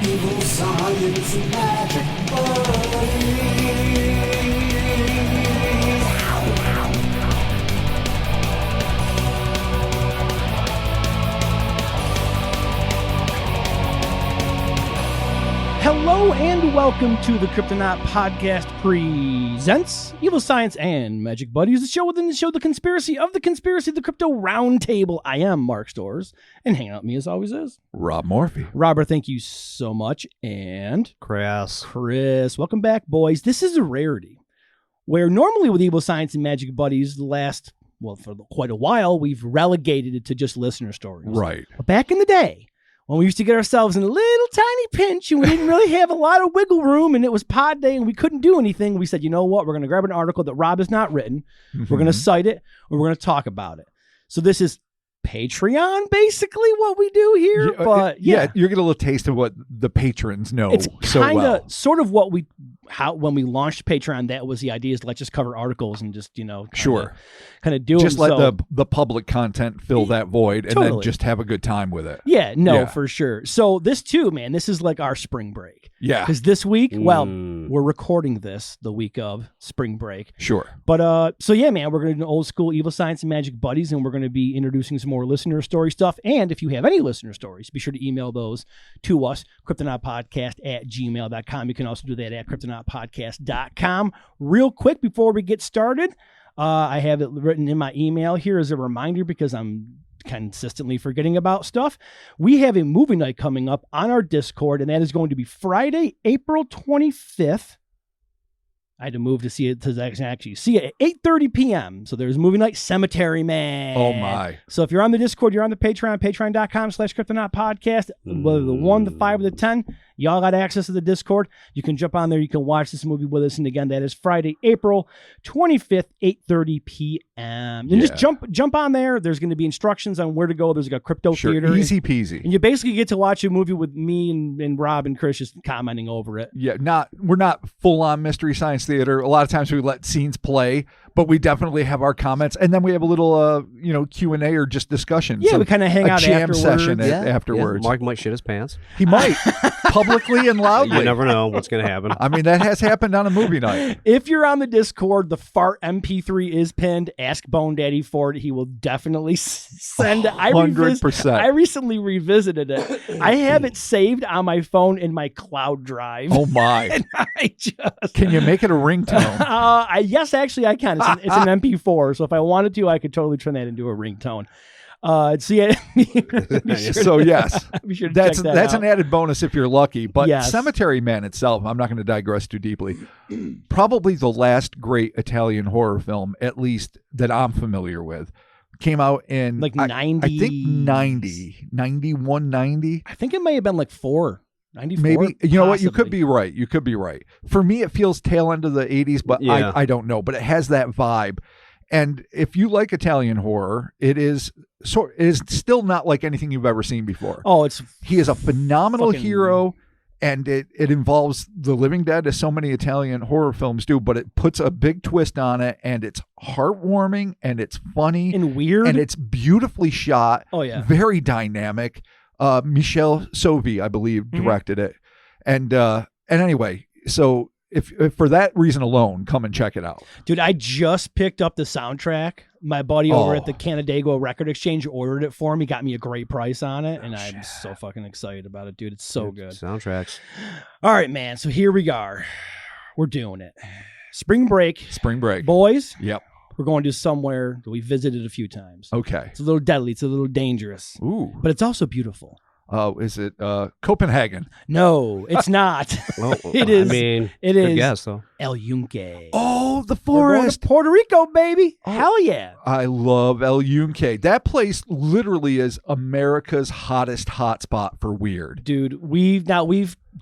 Evil science and magic buddies. Hello and welcome to the Cryptonaut podcast presents Evil Science and Magic Buddies, the show within the show, the conspiracy, the Crypto Roundtable. I am Mark Storrs, and hanging out with me as always is Rob Morphy. Robert, thank you so much. And Chris, welcome back, boys. This is a rarity where normally with Evil Science and Magic Buddies, for quite a while, we've relegated it to just listener stories. Right. But back in the day, when we used to get ourselves in a little tiny pinch and we didn't really have a lot of wiggle room and it was pod day and we couldn't do anything, we said, you know what? We're going to grab an article that Rob has not written. We're going to cite it and we're going to talk about it. So this is Patreon, basically, what we do here. But you're getting a little taste of what the patrons know it's so well. Sort of what when we launched Patreon, that was the idea, is let's just cover articles and just, kind of do just them. let the public content fill that void and Totally. then just have a good time with it. Yeah, for sure. So this too, man, this is like our spring break. Yeah. Because this week, we're recording this the week of spring break. Sure. But so yeah, man, we're going to do old school Evil Science and Magic Buddies, and we're going to be introducing some more listener story stuff. And if you have any listener stories, be sure to email those to us, cryptonautpodcast@gmail.com. You can also do that at cryptonautpodcast.com. Real quick before we get started, I have it written in my email here as a reminder because I'm consistently forgetting about stuff. We have a movie night coming up on our Discord, and that is going to be Friday, April 25th. I had to move to see it to actually see it at 8:30 p.m. So there's movie night, Cemetery Man. Oh my. So if you're on the Discord, you're on the Patreon, patreon.com/Cryptonaut podcast, whether the 1, the 5, or the 10, y'all got access to the Discord. You can jump on there. You can watch this movie with us. And again, that is Friday, April 25th, 8:30 p.m. And just jump on there. There's going to be instructions on where to go. There's like a crypto theater. Easy peasy. And you basically get to watch a movie with me and Rob and Chris just commenting over it. Yeah, we're not full on Mystery Science Theater. A lot of times we let scenes play, but we definitely have our comments, and then we have a little Q&A or just discussion. Yeah, we kind of hang out jam afterwards. session afterwards. Mark might shit his pants. He might publicly and loudly. You never know what's going to happen. I mean, that has happened on a movie night. If you're on the Discord, the fart MP3 is pinned. Ask Bone Daddy for it. He will definitely send it. 100%. I recently revisited it. I have it saved on my phone in my cloud drive. Oh my! And I just can you make it a ringtone? Yes, actually, I can. It's an MP4, so if I wanted to, I could totally turn that into a ringtone. So yes, be sure to that's check that out. an added bonus if you're lucky. But yes. Cemetery Man itself, I'm not going to digress too deeply. Probably the last great Italian horror film, at least that I'm familiar with, came out in like 90. I think 91, 90. I think it may have been like 94. Maybe. You know what? You possibly. could be right. For me, it feels tail end of the 80s, but I don't know. But it has that vibe. And if you like Italian horror, it is still not like anything you've ever seen before. Oh, he is a phenomenal hero, and it involves the living dead, as so many Italian horror films do, but it puts a big twist on it, and it's heartwarming, and it's funny. And weird. And it's beautifully shot. Oh, yeah. Very dynamic. Michel Sovi, I believe, directed it. And anyway, so if for that reason alone, come and check it out. Dude, I just picked up the soundtrack. My buddy over at the Canandaigua Record Exchange ordered it for me, got me a great price on it, and I'm so fucking excited about it, dude. It's so good. Soundtracks. All right, man. So here we are. We're doing it. Spring break. Boys. Yep. We're going to somewhere that we visited a few times. Okay. It's a little deadly. It's a little dangerous. Ooh. But it's also beautiful. Is it Copenhagen? No, it's not. Well, it is. I mean, it good is. guess, though. El Yunque. Oh, the We're going forest. to Puerto Rico, baby. Oh. Hell yeah. I love El Yunque. That place literally is America's hottest hotspot for weird. Dude, we've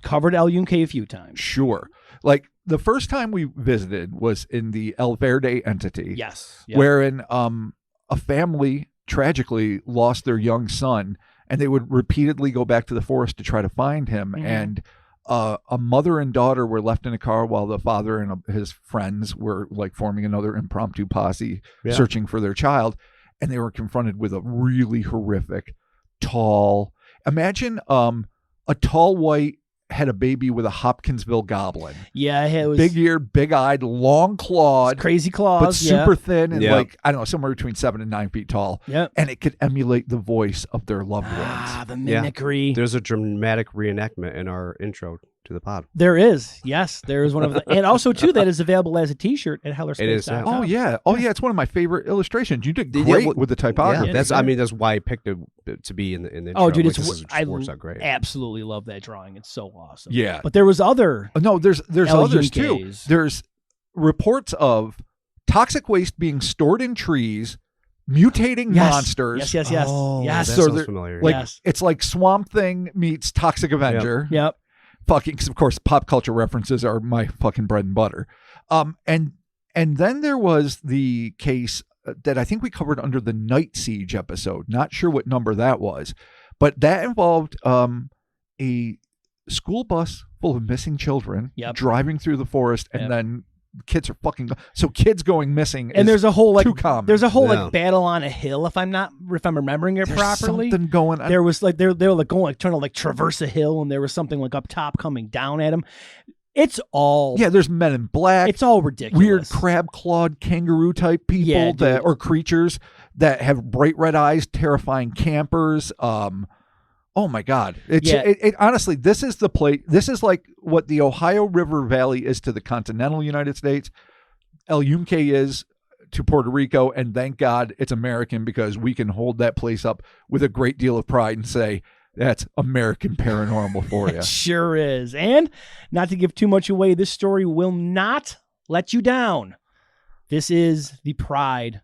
covered El Yunque a few times. Sure. Like the first time we visited was in the El Verde entity. Yes. Yep. Wherein a family tragically lost their young son, and they would repeatedly go back to the forest to try to find him. Mm-hmm. And a mother and daughter were left in a car while the father and his friends were like forming another impromptu posse searching for their child. And they were confronted with a really horrific, imagine a tall white had a baby with a Hopkinsville goblin. Yeah, it was Big-eared, big-eyed, long-clawed, crazy claws, but super thin and Yep. like, I don't know, somewhere between 7 and 9 feet tall. Yep. And it could emulate the voice of their loved ones. Ah, the Yeah. mimicry. There's a dramatic reenactment in our intro to the pod. There is. Yes, there is one of the, and also too that is available as a T-shirt at It is, hellerspace.com. Oh yeah, it's one of my favorite illustrations. You did Yeah, great well, with the typography. Yeah, that's why I picked it to be in the intro. Oh, dude, Like, it's this just I works out great. absolutely love that drawing. It's so awesome. Yeah. But there was other No, there's others too. Yunques. There's reports of toxic waste being stored in trees, mutating Yes. monsters. Yes. Oh, Yes. that So sounds they're- familiar. Like Yes. it's like Swamp Thing meets Toxic Avenger. Yep. Fucking, 'cause of course, pop culture references are my fucking bread and butter. And then there was the case that I think we covered under the Night Siege episode. Not sure what number that was, but that involved a school bus full of missing children Yep. driving through the forest, and Yep. then kids are fucking so kids going missing. And is there's a whole like too common. there's a whole Yeah. like battle on a hill if I'm remembering it There's properly. something going on. There was like they were like going like trying to like traverse a hill and there was something like up top coming down at them. It's all Yeah, there's men in black. It's all ridiculous. Weird crab clawed kangaroo type people Yeah, that dude. or creatures that have bright red eyes, terrifying campers. Oh my God! It honestly, this is the place. This is like what the Ohio River Valley is to the continental United States. El Yunque is to Puerto Rico, and thank God it's American because we can hold that place up with a great deal of pride and say that's American paranormal for you. It sure is. And not to give too much away, this story will not let you down. This is the pride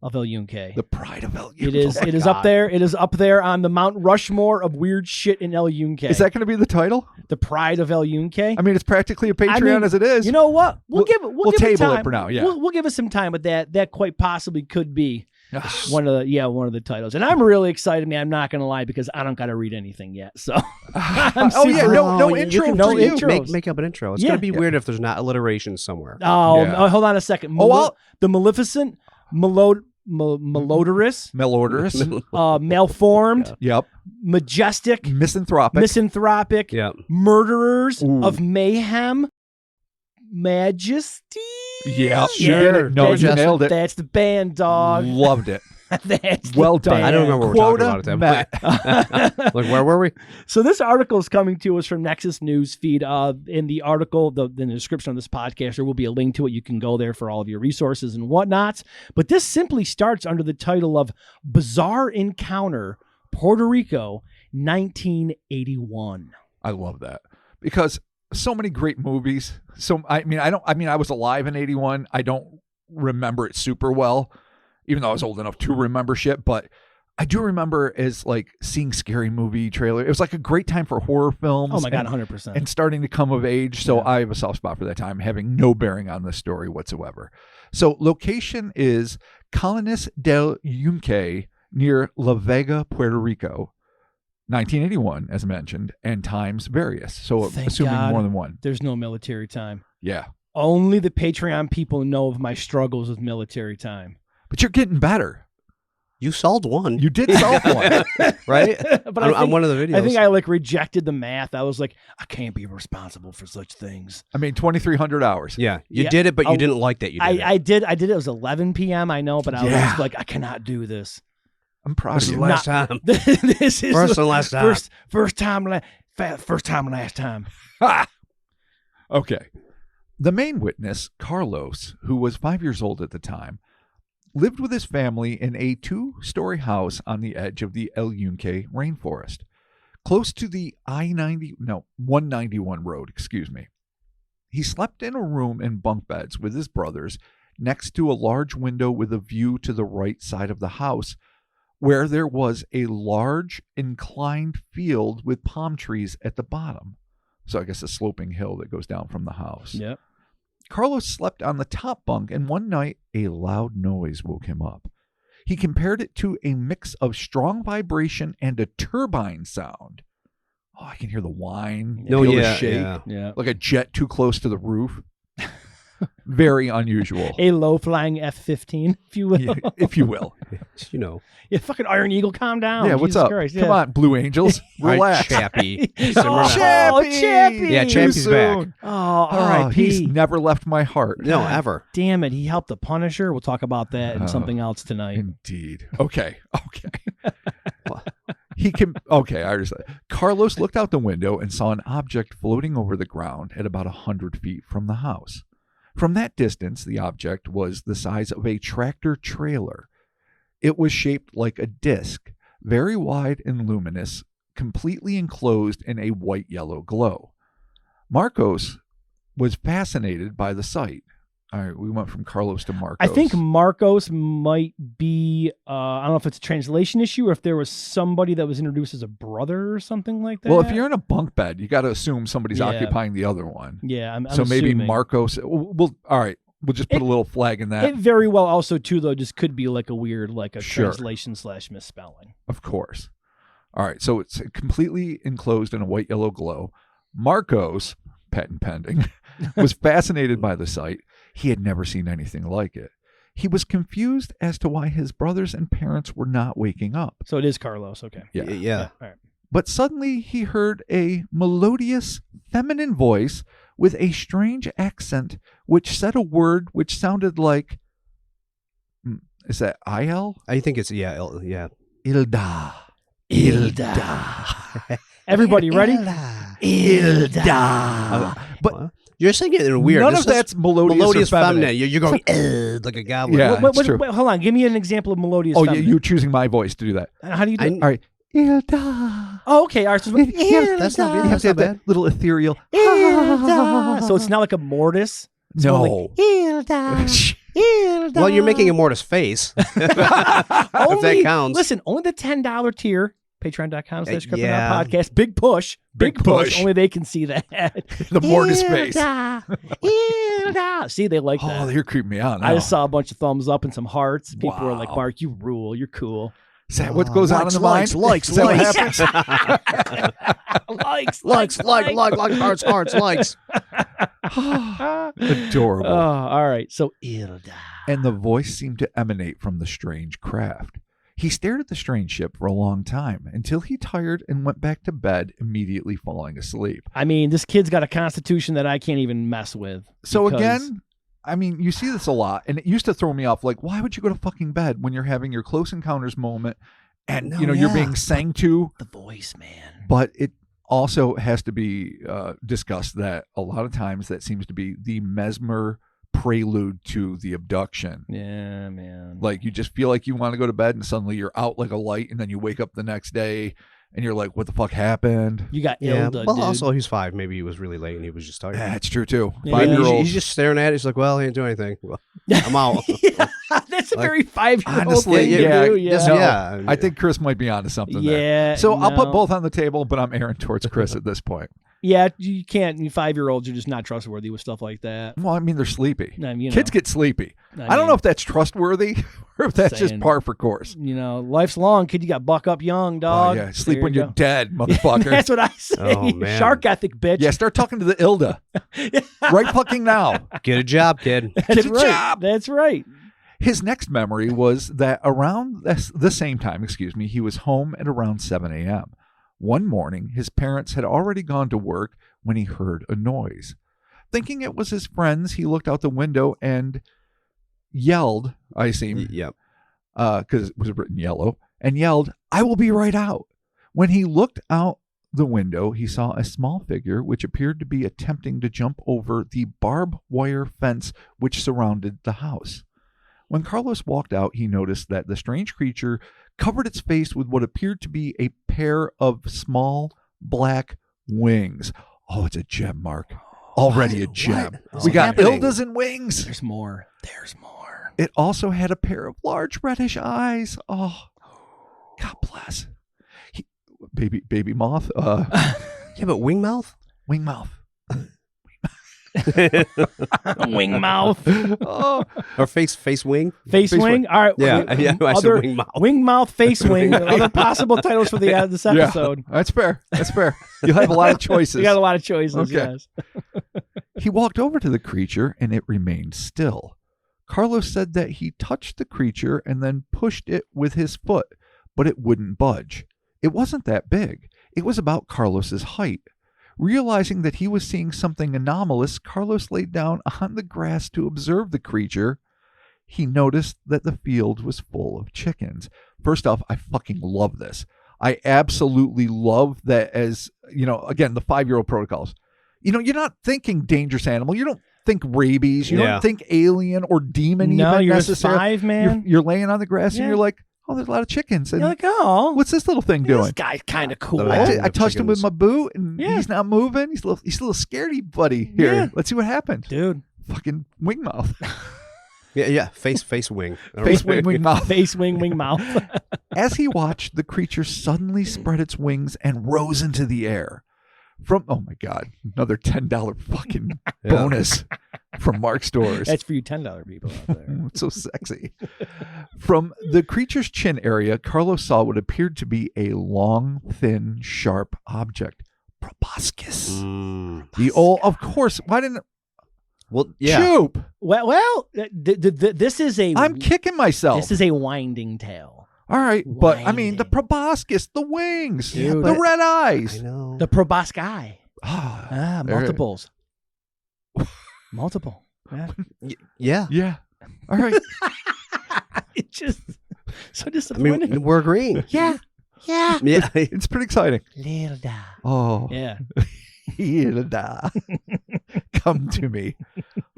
of El Yunque. The pride of El Yunque. It is. Oh my It is God. up there. It is up there on the Mount Rushmore of weird shit in El Yunque. Is that going to be the title? the pride of El Yunque? I mean, it's practically a Patreon I mean, as it is. You know what? We'll give we'll give table it time. for now, yeah. we'll give us some time, but that quite possibly could be one of the titles. And I'm really excited, man. I'm not gonna lie because I don't got to read anything yet. So I'm Oh, yeah, super- no you intro can for no you. intros. Make up an intro. It's Yeah. gonna be weird if there's not alliteration somewhere. Oh, Yeah. oh, hold on a second. The Maleficent, malodorous, Malodorous. malformed, Yep. majestic, Misanthropic. misanthropic, Yeah. murderers Ooh. of mayhem, majesty. Yep. Yeah, You did it. No, that's- you nailed it. That's the band, dog. Loved it. That's the Well done. band. I don't remember what we're talking Quota about at that point. Like, where were we? So this article is coming to us from Nexus News feed. In the article, in the description of this podcast, there will be a link to it. You can go there for all of your resources and whatnots. But this simply starts under the title of Bizarre Encounter, Puerto Rico, 1981. I love that because so many great movies. So I was alive in 81. I don't remember it super well, even though I was old enough to remember shit, but I do remember as like seeing scary movie trailer. It was like a great time for horror films. Oh my God, 100%. And starting to come of age. So Yeah. I have a soft spot for that time, having no bearing on this story whatsoever. So location is Colinas del Yunque near La Vega, Puerto Rico. 1981, as mentioned, and times various. So Thank assuming God. more than one. There's no military time. Yeah. Only the Patreon people know of my struggles with military time. But you're getting better. You solved one. You did solve one. right? But on one of the videos. I think I like rejected the math. I was like, I can't be responsible for such things. I mean, 2,300 hours. Yeah, you Yeah. did it, but you Oh, didn't like that you did it. I did. It was 11 p.m. I know, but I Yeah. was like, I cannot do this. I'm proud This of is you. the last time. This is First and last time. First time and last time. Okay. The main witness, Carlos, who was 5 years old at the time, lived with his family in a 2-story house on the edge of the El Yunque rainforest, close to the 191 road, He slept in a room in bunk beds with his brothers next to a large window with a view to the right side of the house, where there was a large inclined field with palm trees at the bottom. So I guess a sloping hill that goes down from the house. Yep. Carlos slept on the top bunk, and one night a loud noise woke him up. He compared it to a mix of strong vibration and a turbine sound. Oh, I can hear the whine, feel the shake, Yeah. like a jet too close to the roof. Very unusual. A low-flying F-15, if you will. Yeah, if you will. You know. Yeah, fucking Iron Eagle, calm down. Yeah, what's Jesus up? Christ, Come yeah. on, Blue Angels. All right, Relax. Chappie. Oh, Simmer down. Chappie. Yeah, Too Chappie's back. soon. Oh, Oh, R.I.P. he's never left my heart. No, ever. Damn it, he helped the Punisher. We'll talk about that and Oh. something else tonight. Indeed. Okay. He can. Okay, I understand. Carlos looked out the window and saw an object floating over the ground at about 100 feet from the house. From that distance, the object was the size of a tractor trailer. It was shaped like a disc, very wide and luminous, completely enclosed in a white-yellow glow. Marcos was fascinated by the sight. All right, we went from Carlos to Marcos. I think Marcos might be, I don't know if it's a translation issue or if there was somebody that was introduced as a brother or something like that. Well, if you're in a bunk bed, you got to assume somebody's Yeah. occupying the other one. Yeah, I'm So maybe assuming. Marcos. All right. We'll just put a little flag in that. It very well also, too, though, just could be like a weird, like a Sure. translation/misspelling. Of course. All right. So it's completely enclosed in a white yellow glow. Marcos, patent pending, was fascinated by the sight. He had never seen anything like it. He was confused as to why his brothers and parents were not waking up. So it is Carlos, okay. Yeah. All right. But suddenly he heard a melodious feminine voice with a strange accent which said a word which sounded like, is that Il? I think it's, yeah. Ilda. Ilda. Everybody ready? Ilda. But You're saying it in weird. none This of that's melodious, or feminine. You're going like a goblin. Yeah. Wait, it's true. hold on. Give me an example of melodious Oh, feminine. you're choosing my voice to do that. How do you do it? All right. Ilda. Oh, okay. All right. So, That's not You have to have that little ethereal. so it's not like a mortis. It's more No. Well, you're making a mortis face. if that counts. Listen, only the $10 tier, patreon.com/Cryptonaut yeah. podcast. Big push. Big push. push. Only they can see that. The mortis face. See, they like Oh, that. you're creeping me out now. I just saw a bunch of thumbs up and some hearts. People were like, Wow. Mark, you rule. You're cool. Is that what goes on in the mind? likes, Is that what likes. happens? likes, hearts, likes. Adorable. all right. So, Ilda. And the voice seemed to emanate from the strange craft. He stared at the strange ship for a long time until he tired and went back to bed, immediately falling asleep. I mean, this kid's got a constitution that I can't even mess with. So because- again, I mean, you see this a lot, and it used to throw me off. Like, why would you go to fucking bed when you're having your close encounters moment, and No, you're yeah. being sang to? the voice, man. But it also has to be discussed that a lot of times that seems to be the mesmer prelude to the abduction. Yeah, man. Like, you just feel like you want to go to bed, and suddenly you're out like a light, and then you wake up the next day, and you're like, what the fuck happened? You got Yeah. Ilda, Well, dude. also he's 5. Maybe he was really late and he was just tired. Yeah, it's true too. Yeah. 5-year-old. He's just staring at it. He's like, well, he ain't doing anything. Well, I'm out. Yeah, that's a Like, very 5-year-old honestly, thing yeah, to do. Yeah. Just- No, yeah. I think Chris might be onto something there. Yeah, So I'll put no. both on the table, but I'm erring towards Chris at this point. Yeah, you can't. 5-year-olds are just not trustworthy with stuff like that. Well, I mean, they're sleepy. I mean, Kids get sleepy. I don't know if that's trustworthy or if that's just saying. par for course. life's long, kid. You got buck up young, Oh, dog. yeah, sleep There when you you're go. dead, motherfucker. That's what I say. Oh, man. Shark ethic, bitch. Yeah, start talking to the Ilda right fucking now. Get a job, kid. That's Get a right. job. That's right. His next memory was that around the same time, he was home at around 7 a.m. One morning, his parents had already gone to work when he heard a noise. Thinking it was his friends, he looked out the window and yelled, I assume, Yep. because it was written yellow, and yelled, "I will be right out." When he looked out the window, he saw a small figure which appeared to be attempting to jump over the barbed wire fence which surrounded the house. When Carlos walked out, he noticed that the strange creature covered its face with what appeared to be a pair of small black wings. Oh, it's a gem, Mark. Already a gem. What is We got happening? Ildas and wings. There's more. There's more. It also had a pair of large reddish eyes. Oh, God bless. Baby moth. Yeah, but wing mouth? Wing mouth. Wing mouth. Oh, Or face wing? Face Face wing. wing. All right. Yeah, I said other wing mouth. wing mouth, face wing. Other possible titles for this episode. that's fair. That's fair. You'll have a lot of choices. You got a lot of choices. Okay. Yes. He walked over to the creature and it remained still. Carlos said that he touched the creature and then pushed it with his foot, but it wouldn't budge. It wasn't that big. It was about Carlos's height. Realizing that he was seeing something anomalous, Carlos laid down on the grass to observe the creature. He noticed that the field was full of chickens. First off, I fucking love this. I absolutely love that as, again, the 5-year-old protocols. You're not thinking dangerous animal. You don't think rabies. You don't think alien or demon No, even you're necessarily. 5, man. You're laying on the grass and Yeah. you're like, oh, there's a lot of chickens. And You're like, oh, what's this little thing doing? this guy's kind of cool. I touched him with my boot and Yeah. he's not moving. He's a little scaredy buddy here. Yeah. Let's see what happens. Dude. Fucking wing mouth. Yeah. Face wing. Face wing mouth. Face wing mouth. As he watched, the creature suddenly spread its wings and rose into the air. Oh my God, another $10 fucking bonus from Mark Stores. That's for you $10 people out there. It's so sexy. From the creature's chin area, Carlos saw what appeared to be a long, thin, sharp object. Proboscis. The old, of course, why didn't Well, yeah. Choop? Well, this is a. I'm kicking myself. This is a winding tail. All right, but I mean, the Winding. proboscis, the wings, Dude. the red eyes. I know. The proboscis. Ah, there- Multiples. Multiple. Yeah. Yeah. Yeah. All right. It's just so I disappointing. mean, we're agreeing. Yeah. Yeah. It's pretty exciting. Little da. Oh, Yeah. Hilda, come to me.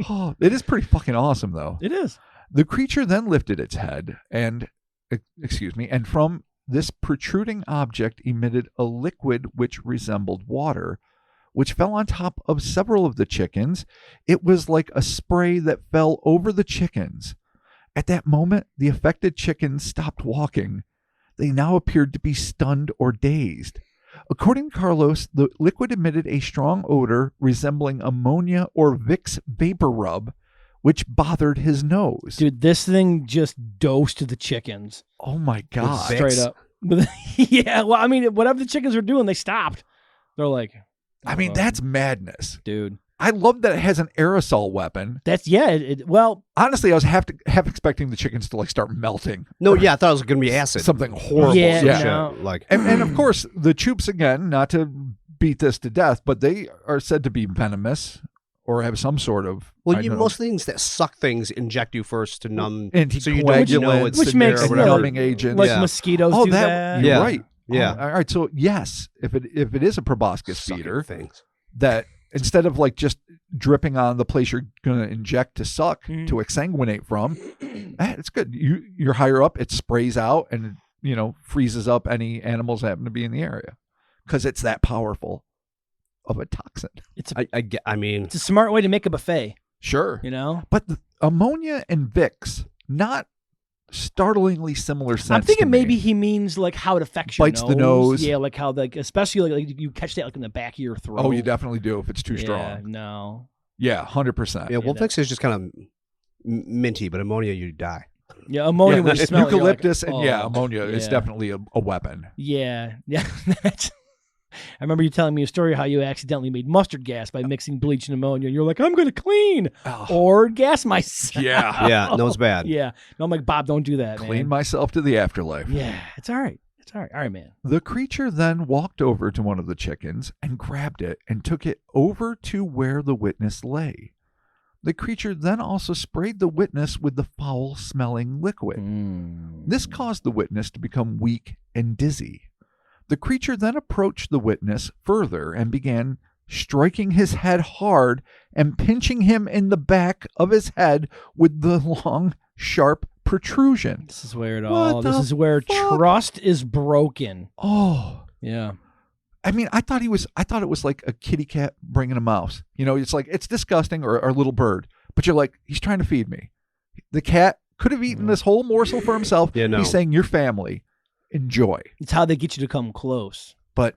Oh, it is pretty fucking awesome, though. It is. The creature then lifted its head and from this protruding object emitted a liquid which resembled water, which fell on top of several of the chickens. It was like a spray that fell over the chickens. At that moment, the affected chickens stopped walking. They now appeared to be stunned or dazed. According to Carlos, the liquid emitted a strong odor resembling ammonia or Vicks vapor rub, which bothered his nose. Dude, this thing just dosed the chickens. Oh my God. Straight up. Yeah, well, I mean, whatever the chickens were doing, they stopped. They're like, I mean, that's madness. dude. I love that it has an aerosol weapon. That's, yeah, well, Honestly, I was half expecting the chickens to like start melting. No, yeah, I thought it was going to be acid. Something horrible. Yeah, Yeah. no. Like, And of course, the choops, again, not to beat this to death, but they are said to be venomous or have some sort of. well, I don't know, most things that suck things inject you first to numb, anticoagulants, so you don't know it's which in there makes or sense. whatever. numbing agents. like Yeah. mosquitoes Oh, do that. you're Yeah. right. Yeah. All right. So yes, if it is a proboscis Sucking feeder, things. that instead of like just dripping on the place you're going to inject to suck to exsanguinate from, it's good. You're higher up, it sprays out and freezes up any animals that happen to be in the area because it's that powerful of a toxin. I mean, It's a smart way to make a buffet, Sure, But the ammonia and Vicks, not startlingly similar scents. I'm thinking to me. maybe he means like how it affects your Bites the nose. Yeah, like how especially like you catch that like in the back of your throat. Oh, you definitely do if it's too Yeah, strong. No. Yeah, 100%. yeah, well, that- Vicks is just kind of minty, but ammonia, you die. Yeah, ammonia when you smell it, you're like, eucalyptus and oh, ammonia is yeah. definitely a weapon. Yeah. That's I remember you telling me a story how you accidentally made mustard gas by mixing bleach and ammonia. And you're like, I'm going to clean or gas myself. Yeah. Yeah, no, it's bad. Yeah. No, I'm like, Bob, don't do that, Clean man. myself to the afterlife. Yeah, it's all right. It's all right. All right, man. The creature then walked over to one of the chickens and grabbed it and took it over to where the witness lay. The creature then also sprayed the witness with the foul-smelling liquid. This caused the witness to become weak and dizzy. The creature then approached the witness further and began striking his head hard and pinching him in the back of his head with the long, sharp protrusion. This is where What this the is where fuck? trust is broken. Oh, Yeah. I mean, I thought it was like a kitty cat bringing a mouse. It's like, it's disgusting, or a little bird. But you're like, he's trying to feed me. The cat could have eaten this whole morsel for himself. Yeah, no. He's saying, your family, enjoy. It's how they get you to come close. But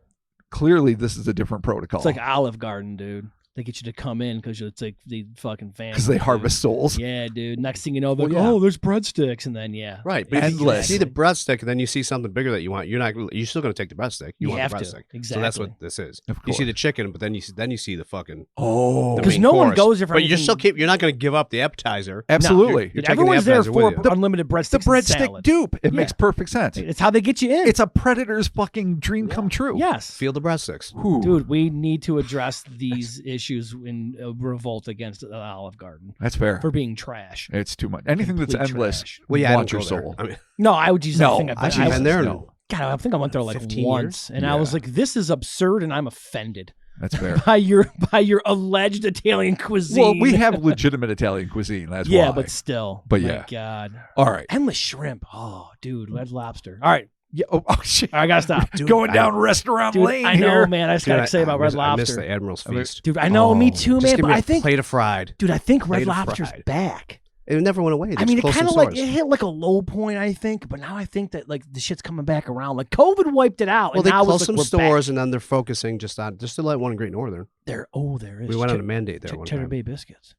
clearly, this is a different protocol. It's like Olive Garden, dude. They get you to come in because it's like the fucking family. Because they harvest souls. Yeah, dude. Next thing you know, they're like, Well, yeah. oh, there's breadsticks, and then Right, but if you Endless. see the breadstick and then you see something bigger that you want, you're still going to take the breadstick. You want have the to. breadstick. Exactly. So that's what this is. Of You see course. the chicken, but then you see the fucking Oh. the Because main no one course. goes there for But you anything- still you're not going to give up the appetizer. Absolutely. You're Dude, taking the everyone's there appetizer for with you. unlimited breadsticks. The and breadstick salad. dupe. It Yeah. makes perfect sense. It's how they get you in. It's a predator's fucking dream come true. yes. Feel the breadsticks. Whew. Dude, we need to address these issues in revolt against the Olive Garden That's fair. for being trash. It's too much. Anything that's Complete endless, trash. Well, yeah, I wants don't your go there. soul. I mean, No, I would just. No, I think I've I've been there. no. God, I think I went there like 15 once, and I Yeah. was like, "This is absurd," and I'm offended That's fair. by your alleged Italian cuisine. Well, we have legitimate Italian cuisine. That's yeah, why. but still, But my yeah. God, All right. endless shrimp. Oh, dude, red lobster. All right, Yeah. Oh, shit. I gotta stop. Dude, Going down restaurant Dude, lane I know, here. man. I just dude, gotta say about red I miss lobster. the Admiral's Feast. Dude, I know, me Oh, too, Just man. give But me I a think, plate of fried. dude, I think red plate of lobster's fried. back. It never went away. I mean, it kind kind of of like it hit like a low point, I think, but now I think that like the shit's coming back around. Like COVID wiped it out. Well, and they now closed it's some like, we're stores back. and then they're focusing just to let one in Great Northern. There is. We went on a mandate there one Cheddar time. Bay biscuits.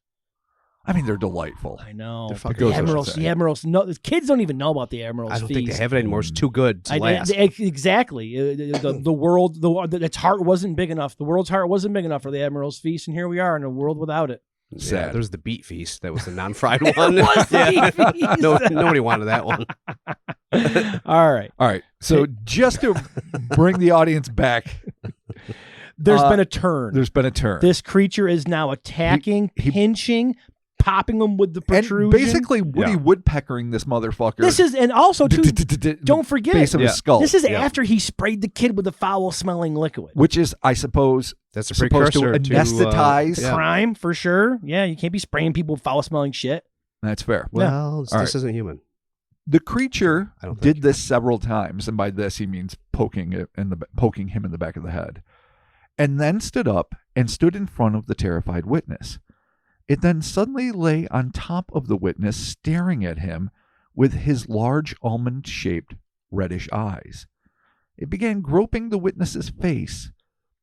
I mean, they're delightful. I know. They're fucking goes The without Admirals. saying. The Admirals. No, the kids don't even know about the Admirals. I don't think they feast. have it anymore. It's too good to last. Exactly. The world, its heart wasn't big enough. The world's heart wasn't big enough for the Admirals feast, and here we are in a world without it. Yeah, Sad. there was the beet feast. That was the non-fried one. was the beet feast. No, nobody wanted that one. All right. All right. So just to bring the audience back, There's been a turn. there's been a turn. This creature is now attacking, pinching, popping them with the protrusion. And basically Woody Yeah. Woodpeckering this motherfucker. This is, and also too, don't forget, base of Yeah. his skull. this is Yeah. after he sprayed the kid with the foul-smelling liquid. which is, I suppose, That's a supposed to precursor to anesthetize. yeah. Crime for sure. Yeah, you can't be spraying people with foul-smelling shit. That's fair. Well, this All right. isn't human. The creature I don't did think. this several times, and by this he means poking him in the back of the head, and then stood up and stood in front of the terrified witness. It then suddenly lay on top of the witness, staring at him with his large almond-shaped reddish eyes. It began groping the witness's face,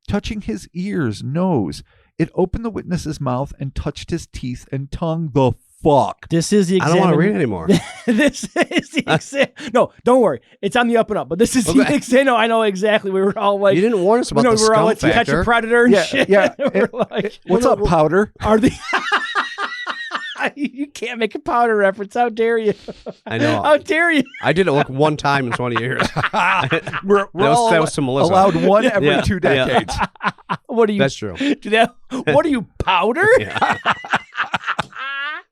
touching his ears, nose. It opened the witness's mouth and touched his teeth and tongue. The fuck? This is the I don't want to read it anymore. This is the exam. No, don't worry. It's on the up and up. But this is the Okay. exam. No, I know exactly. We were all like, You didn't warn us about we the were all scum like to catch a factor. predator and Yeah, shit. yeah. We're like, What's up, Powder? are the you can't make a powder reference. How dare you? I know. How dare you? I did it like one time in 20 years. We're that was to Melissa. allowed one every Yeah, 2 yeah. decades. What are you? That's true. Do that? What are you, powder? Yeah.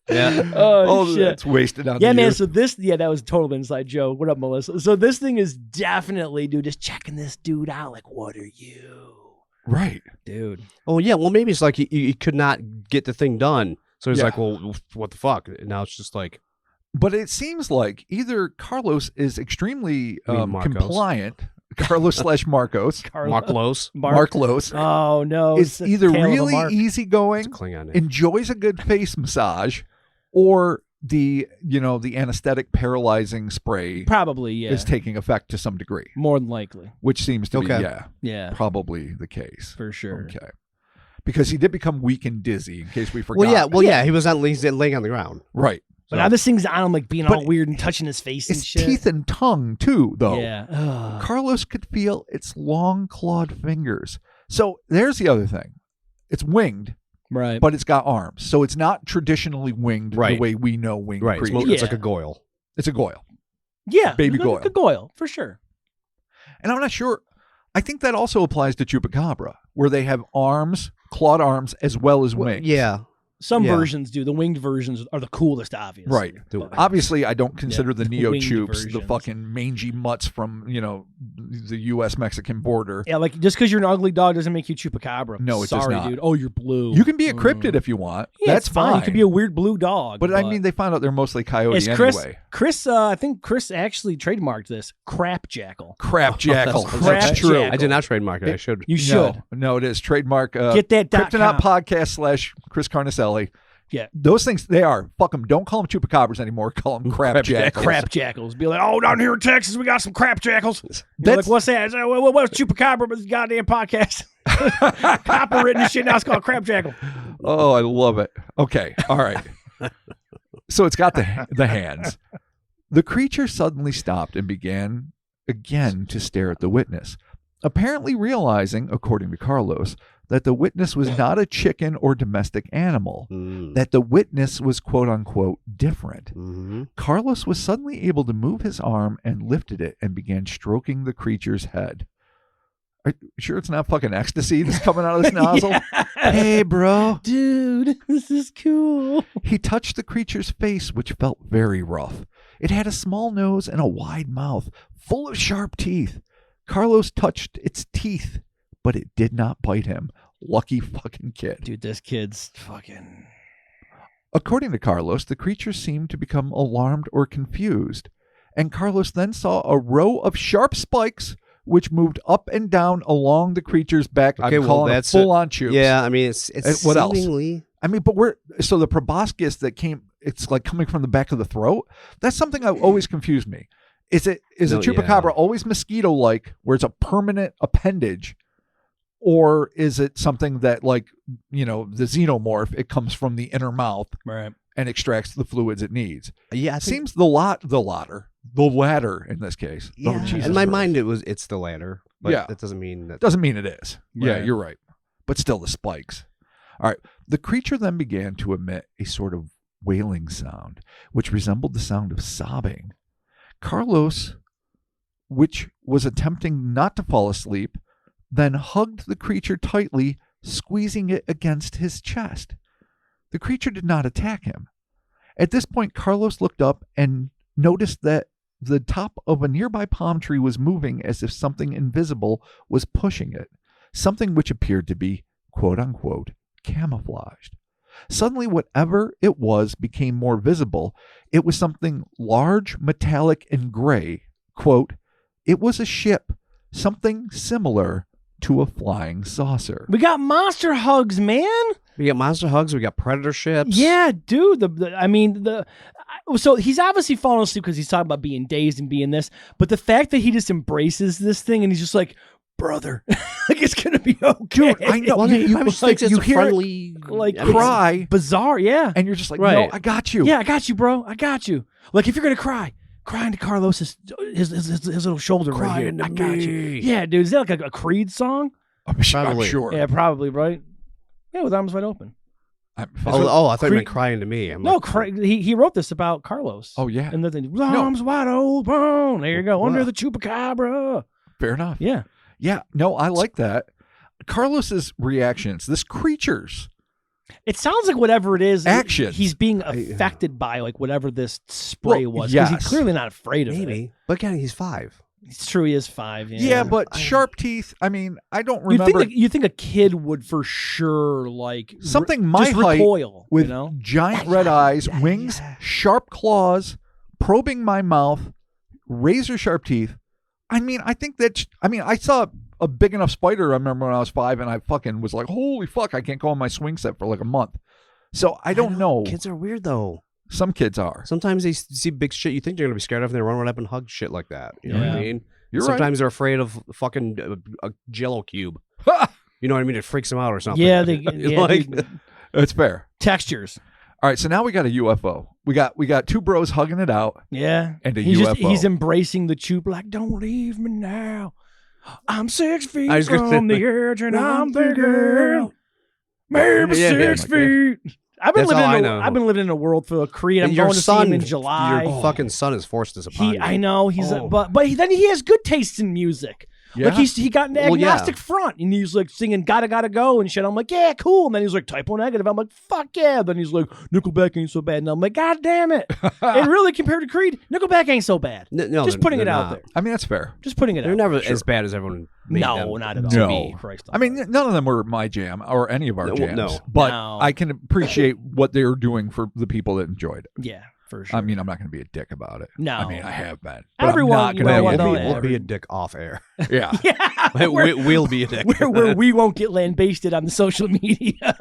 Yeah. Oh, Oh, shit. that's wasted on Yeah, the man. youth. So that was a total inside joke. What up, Melissa? So this thing is definitely, dude, just checking this dude out. Like, what are you, Right. dude? Oh, yeah. Well, maybe it's like he could not get the thing done. So he's Yeah. like, well, what the fuck? And now it's just like, But it seems like either Carlos is extremely You mean Marcos? compliant, Carlos / Marcos, Marcos. Marcos, Oh no! is it's the either tail of a really mark. easygoing, It's Klingon name. enjoys a good face massage, or the anesthetic paralyzing spray Probably, yeah. is taking effect to some degree, More than likely, which seems to Okay. be yeah, probably the case. for sure. Okay. Because he did become weak and dizzy, in case we forgot. Well, yeah. He was he's laying on the ground. Right. But now this thing's on him, like being But all weird and touching his face and Its shit. teeth and tongue, too, though. Yeah. Ugh. Carlos could feel its long clawed fingers. So there's the other thing. It's winged, Right. but it's got arms. So it's not traditionally winged the Right. way we know winged Right. creatures. It's Yeah. like a goyle. It's a goyle. yeah. baby a goyle. Good goyle, for sure. And I'm not sure. I think that also applies to chupacabra, where they have arms, clawed arms, as well as wings. Yeah. Some Yeah. versions do. The winged versions are the coolest, obviously. Right. But- Obviously, I don't consider the Neo winged Chups the versions. fucking mangy mutts from, the U.S.-Mexican border. Yeah, like just because you're an ugly dog doesn't make you chupacabra. No, it does Sorry, not. dude. Oh, you're blue. You can be a cryptid if you want. Yeah, That's it's fine. You could be a weird blue dog. But I mean, they found out they're mostly coyote Is Chris? anyway. I think Chris actually trademarked this. Crap jackal. Crap jackal. That's- Crap That's true. jackal. I did not trademark it. I should. You should No, it is trademark. get that Cryptonaut .com. podcast / Chris Carnicelli. Yeah. Those things, they are. Fuck them. Don't call them chupacabras anymore. Call them crap jackals. Crap jackals. Be like, oh, down here in Texas, we got some crap jackals. You're That's- like, what's that? I say, what's chupacabra? But goddamn podcast. Copper written shit. Now it's called crab jackal. Oh, I love it. Okay. All right. So it's got the hands. The creature suddenly stopped and began again to stare at the witness, apparently realizing, according to Carlos, that the witness was not a chicken or domestic animal, that the witness was quote-unquote different. Carlos was suddenly able to move his arm and lifted it and began stroking the creature's head. Are you sure it's not fucking ecstasy that's coming out of this nozzle? Hey, bro. Dude, this is cool. He touched the creature's face, which felt very rough. It had a small nose and a wide mouth, full of sharp teeth. Carlos touched its teeth, but it did not bite him. Lucky fucking kid. Dude, this kid's fucking... According to Carlos, the creature seemed to become alarmed or confused, and Carlos then saw a row of sharp spikes which moved up and down along the creature's back. Okay, I'm calling it full-on tubes. Yeah, I mean, it's what seemingly... else? I mean, but so the proboscis that came, it's like coming from the back of the throat. That's something that always confused me. Is a chupacabra always mosquito-like, where it's a permanent appendage, or is it something that, like, you know, the xenomorph, it comes from the inner mouth, right, and extracts the fluids it needs? Yeah, I think... seems the latter in this case. Yeah, oh, Jesus in my Christ. mind it's the latter, but Yeah. that doesn't mean that. Doesn't mean it is. Yeah, Right. you're right. But still, the spikes. All right. The creature then began to emit a sort of wailing sound, which resembled the sound of sobbing. Carlos, which was attempting not to fall asleep, then hugged the creature tightly, squeezing it against his chest. The creature did not attack him. At this point, Carlos looked up and noticed that the top of a nearby palm tree was moving as if something invisible was pushing it, something which appeared to be, quote-unquote, camouflaged. Suddenly, whatever it was became more visible. It was something large, metallic, and gray. Quote, it was a ship, something similar to a flying saucer. We got monster hugs, man. We got monster hugs. We got predator ships. Yeah, dude. So he's obviously falling asleep because he's talking about being dazed and being this. But the fact that he just embraces this thing and he's just like, brother, like it's gonna be okay. Dude, I know. Well, You probably just thinks it's you hear friendly, like, I mean, cry, bizarre, yeah. and you're just like, Right. no, I got you. Yeah, I got you, bro. I got you. Like if you're gonna cry into Carlos's his little shoulder right here. I got you. Yeah, dude. Is that like a Creed song? I'm sure. Yeah, probably, right? Yeah, with arms wide open. I'm I thought you meant Creed- crying to me. I'm No, like, he wrote this about Carlos. Oh, yeah. And then arms wide open. There you go. Under the chupacabra. Fair enough. Yeah. Yeah. No, I like that. Carlos's reactions, this creature's It sounds like whatever it is, actions. he's being affected by like whatever this spray was. Because he's clearly not afraid of it. maybe. But again, he's 5. It's true, he is 5. Yeah, Yeah, but sharp teeth. I mean, I don't remember You think a kid would for sure like something my just height recoil, with you know? giant red eyes, wings, sharp claws, probing my mouth, razor sharp teeth. I mean, I saw a big enough spider. I remember when I was 5, and I fucking was like, "Holy fuck! I can't go on my swing set for like a month." So I don't know. Kids are weird though. Some kids are. Sometimes they see big shit you think they're gonna be scared of, and they run right up and hug shit like that. You know what I mean? You're Sometimes they're afraid of fucking a Jello cube. You know what I mean? It freaks them out or something. Yeah, like, It's fair. Textures. All right, so now we got a UFO. We got 2 bros hugging it out. Yeah, and a he's UFO. He's embracing the chup like, don't leave me now. I'm 6 feet I was gonna from say, the edge, and I'm thinking maybe Yeah, 6 feet. I've been That's all I living. know. I've been living in a world full of Creed. I'm And your going to see him in July. Your fucking son is forced this upon you. I know he's, Oh. but then he has good taste in music. Yeah? Like he got an agnostic front, and he's like singing "Gotta Go" and shit. I'm like, yeah, cool. And then he's like typo negative. I'm like, fuck yeah. Then he's like, Nickelback ain't so bad. And I'm like, god damn it. And really, compared to Creed, Nickelback ain't so bad. No, just putting it they're out not. there. I mean, that's fair. Just putting it They're out. never as bad as everyone made No, them not at all. to No. be. Christ I mean, none of them were my jam or any of our No, jams. no. But No. I can appreciate what they were doing for the people that enjoyed it. Yeah, for sure. I mean, I'm not going to be a dick about it. No. I mean, I have been. But Everyone- I'm not well, going to no, be. yeah. We'll be a dick off air. Yeah. yeah, We'll be a dick. where we won't get lambasted on the social media.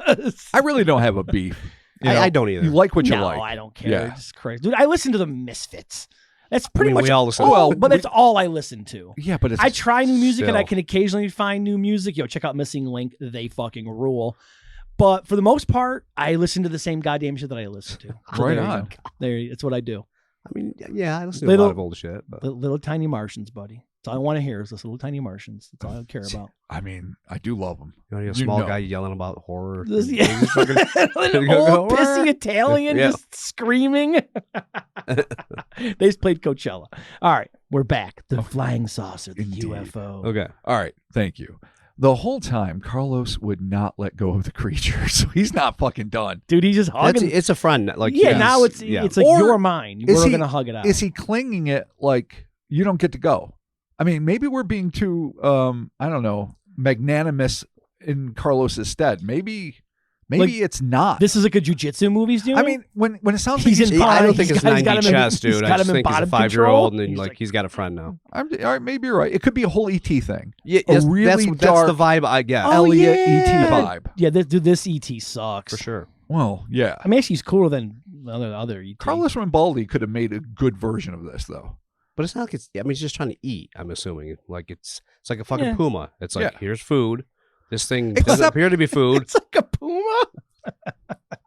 I really don't have a beef. You know? I don't either. You like what you no, like. I don't care. Yeah. It's crazy, dude. I listen to the Misfits. That's pretty much we all listen. all, but that's all I listen to. Yeah, but it's I try new music and I Still. can occasionally find new music. Check out Missing Link. They fucking rule. But for the most part, I listen to the same goddamn shit that I listen to. So Right there you on. go. It's what I do. I mean, yeah, I listen to a lot of old shit. But. Little tiny Martians, buddy. That's all I want to hear is this little tiny Martians. That's all I care about. I mean, I do love them. You want to hear a small guy yelling about horror? This, and yeah. things fucking- An old pissy Italian Yeah. just screaming. They just played Coachella. All right, we're back. The flying saucer, the Indeed. UFO. Okay. All right, thank you. The whole time, Carlos would not let go of the creature, so he's not fucking done. Dude, he's just hugging. It's a friend. Like yeah, he's- now it's yeah. like Or you're mine. is We're he- gonna hug it out. Is he clinging it like you don't get to go? I mean, maybe we're being too, I don't know, magnanimous in Carlos's stead. Maybe Like, it's not. This is like a jujitsu movie he's doing. I mean, when it sounds He's like in I don't He's think it's got- he's got 90 him in- chess, he's dude. got I just him in think he's a bottom 5-year-old, and control. like he's got a friend now. all right, maybe you're right. It could be a whole ET thing. Yeah, A that's, really that's dark the vibe I get Oh, Elliot yeah. ET vibe. Yeah, this ET sucks. for sure. Well, yeah. I mean, actually, he's cooler than other ET. Carlos Rambaldi could have made a good version of this, though. But it's not like it's. I mean, he's just trying to eat. I'm assuming like it's like a fucking Yeah. puma. It's like Yeah. here's food. This thing Except- doesn't appear to be food. It's like a puma.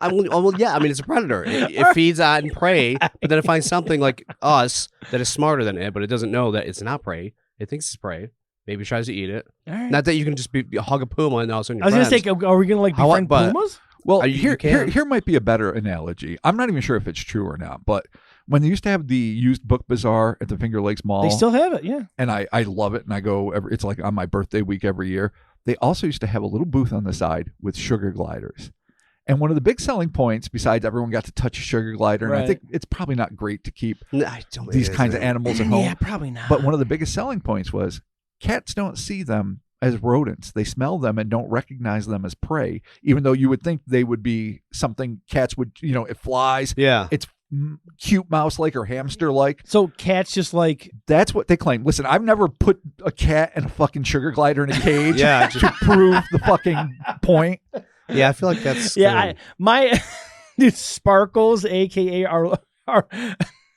Well, yeah. I mean, it's a predator. It feeds on prey, but then it finds something like us that is smarter than it, but it doesn't know that it's not prey. It thinks it's prey. Maybe tries to eat it. All right. Not that you can just hug a puma and all of a sudden I was you're gonna say, friends. are we gonna like How- befriend but- pumas? Well, You can. here might be a better analogy. I'm not even sure if it's true or not, but when they used to have the used book bazaar at the Finger Lakes Mall, They still have it, yeah. and I love it, and I go it's like on my birthday week every year. They also used to have a little booth on the side with sugar gliders. And one of the big selling points, besides everyone got to touch a sugar glider, and I Right. think it's probably not great to keep No, I don't think these it is, kinds of man. animals at home. Yeah, probably not. But one of the biggest selling points was cats don't see them as rodents. They smell them and don't recognize them as prey, even though you would think they would be something cats would, it flies. Yeah. It's cute mouse-like or hamster-like. So cats just like That's what they claim. Listen, I've never put a cat and a fucking sugar glider in a cage Yeah, to prove the fucking point. Yeah, I feel like that's my dude Sparkles, aka our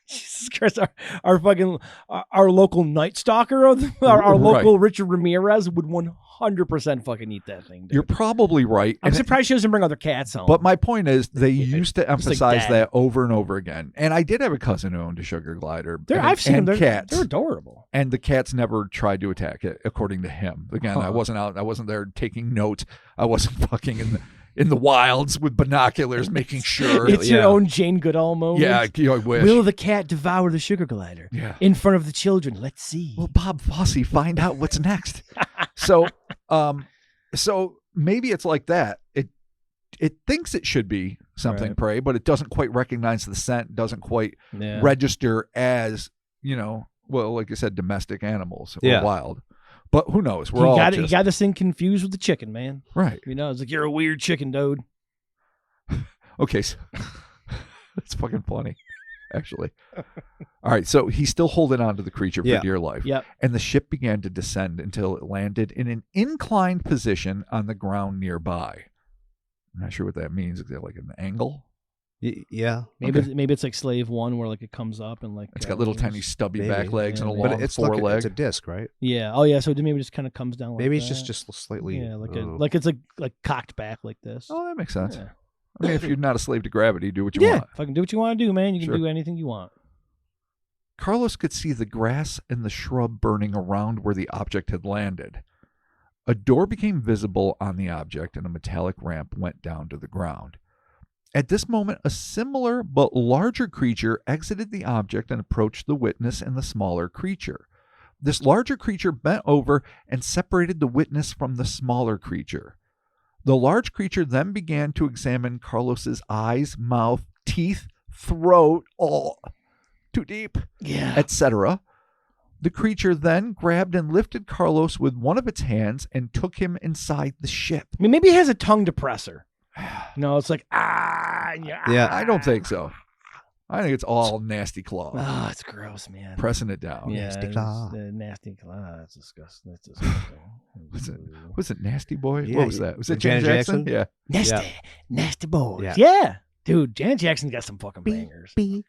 Jesus Christ, our fucking our local Night Stalker, our Right. local Richard Ramirez would 100% fucking eat that thing. Dude. You're probably right. I'm surprised she doesn't bring other cats home. But my point is, they used to like emphasize that. that over and over again. And I did have a cousin who owned a sugar glider. I've seen them. and cats. They're adorable. And the cats never tried to attack it, according to him. Again, I wasn't there taking notes. I wasn't fucking in the wilds with binoculars, making sure. It's your own Jane Goodall moment. Yeah, I wish. Will the cat devour the sugar glider? Yeah. In front of the children. Let's see. Will Bob Fosse find out what's next? So maybe it's like that. It thinks it should be something Right. prey, but it doesn't quite recognize the scent, doesn't quite Yeah. register as, like I said, domestic animals or Yeah. wild. But who knows? We're You all got just, you got this thing confused with the chicken, man. right. It's like you're a weird chicken, dude. Okay, so that's fucking funny, actually. All right, so he's still holding on to the creature for Yeah. dear life. Yep. And the ship began to descend until it landed in an inclined position on the ground nearby. I'm not sure what that means. Is that like an angle? Yeah. Maybe Okay. maybe it's like Slave One, where like it comes up and like It's got little tiny stubby Maybe. back legs Yeah, and a maybe. long But it's like foreleg. it's a disc, right? Yeah. Oh yeah. So maybe it just kind of comes down. Like Maybe it's that. just slightly. yeah, like I don't know. like it's like cocked back like this. Oh, that makes sense. Yeah. I mean, if you're not a slave to gravity, do what you Yeah, want. fucking do what you want to do, man. You can Sure. do anything you want. Carlos could see the grass and the shrub burning around where the object had landed. A door became visible on the object and a metallic ramp went down to the ground. At this moment, a similar but larger creature exited the object and approached the witness and the smaller creature. This larger creature bent over and separated the witness from the smaller creature. The large creature then began to examine Carlos's eyes, mouth, teeth, throat, all too deep, Yeah. etc. The creature then grabbed and lifted Carlos with one of its hands and took him inside the ship. I mean, maybe it has a tongue depressor. No, it's like yeah. Yeah. I don't think so. I think it's all nasty claw. Oh, it's gross, man. Pressing it down. Yeah, Nasty it's claw. the nasty claw. That's disgusting. That's disgusting. Was it Nasty Boy? Yeah, What was that? Was it Janet Janet Jackson? Jackson? Yeah. Nasty boys. Yeah. Yeah. Dude, Janet Jackson's got some fucking bangers. Dude,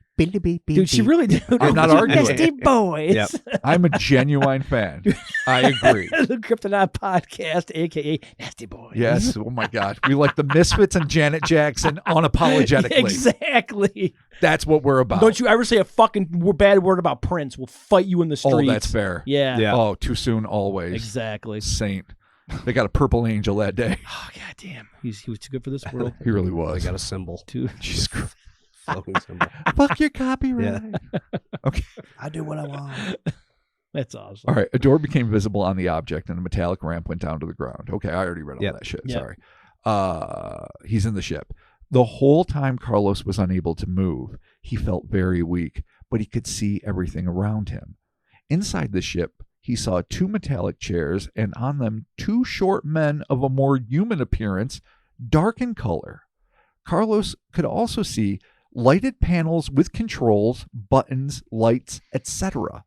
Dude, she really did. I'm not arguing. Nasty boys. Yep. I'm a genuine fan. I agree. The Cryptonaut podcast, aka Nasty Boys. Yes. Oh my God. We like the Misfits and Janet Jackson unapologetically. Exactly. That's what we're about. Don't you ever say a fucking bad word about Prince. We'll fight you in the streets. Oh, that's fair. Yeah. Yeah. Oh, too soon always. Exactly. Saint. They got a purple angel that day. Oh, God damn. He was too good for this world. He really I was. got a symbol. Too. Jesus Christ. Floating symbol. Fuck your copyright. Okay. I do what I want. That's awesome. All right. A door became visible on the object and a metallic ramp went down to the ground. Okay. I already read all Yep. that shit. Yep. Sorry. He's in the ship. The whole time Carlos was unable to move, he felt very weak, but he could see everything around him. Inside the ship, he saw 2 metallic chairs and on them 2 short men of a more human appearance, dark in color. Carlos could also see lighted panels with controls, buttons, lights, etc.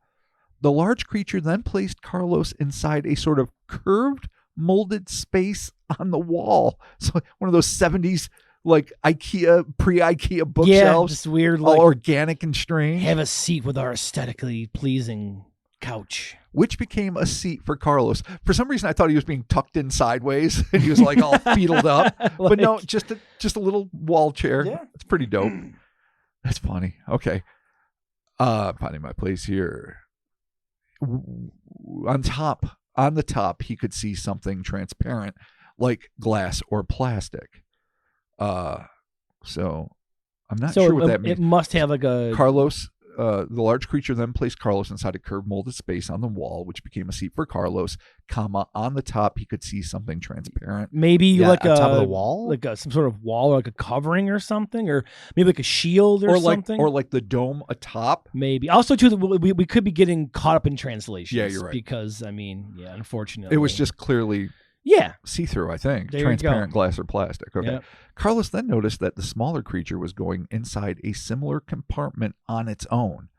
The large creature then placed Carlos inside a sort of curved, molded space on the wall. So one of those 70s like IKEA, pre-IKEA Yeah, bookshelves, just weird, all like, organic and strange, have a seat with our aesthetically pleasing couch. which became a seat for Carlos. For some reason, I thought he was being tucked in sideways and he was like all fetaled up. But no, just a little wall chair. Yeah. It's pretty dope. That's funny. Okay. Finding my place here. On the top, he could see something transparent like glass or plastic. So I'm not sure what that means. It must have like a Carlos, the large creature then placed Carlos inside a curved molded space on the wall, which became a seat for Carlos, on the top he could see something transparent. maybe Yeah, like on a top of the wall? like some sort of wall, or like a covering or something, or maybe like a shield or something. Or like the dome atop. Maybe also too, we could be getting caught up in translations. Yeah, you're right. Because I mean, yeah, unfortunately, It was just clearly yeah. see-through, I think. There you Transparent go. glass or plastic. Okay. Yep. Carlos then noticed that the smaller creature was going inside a similar compartment on its own.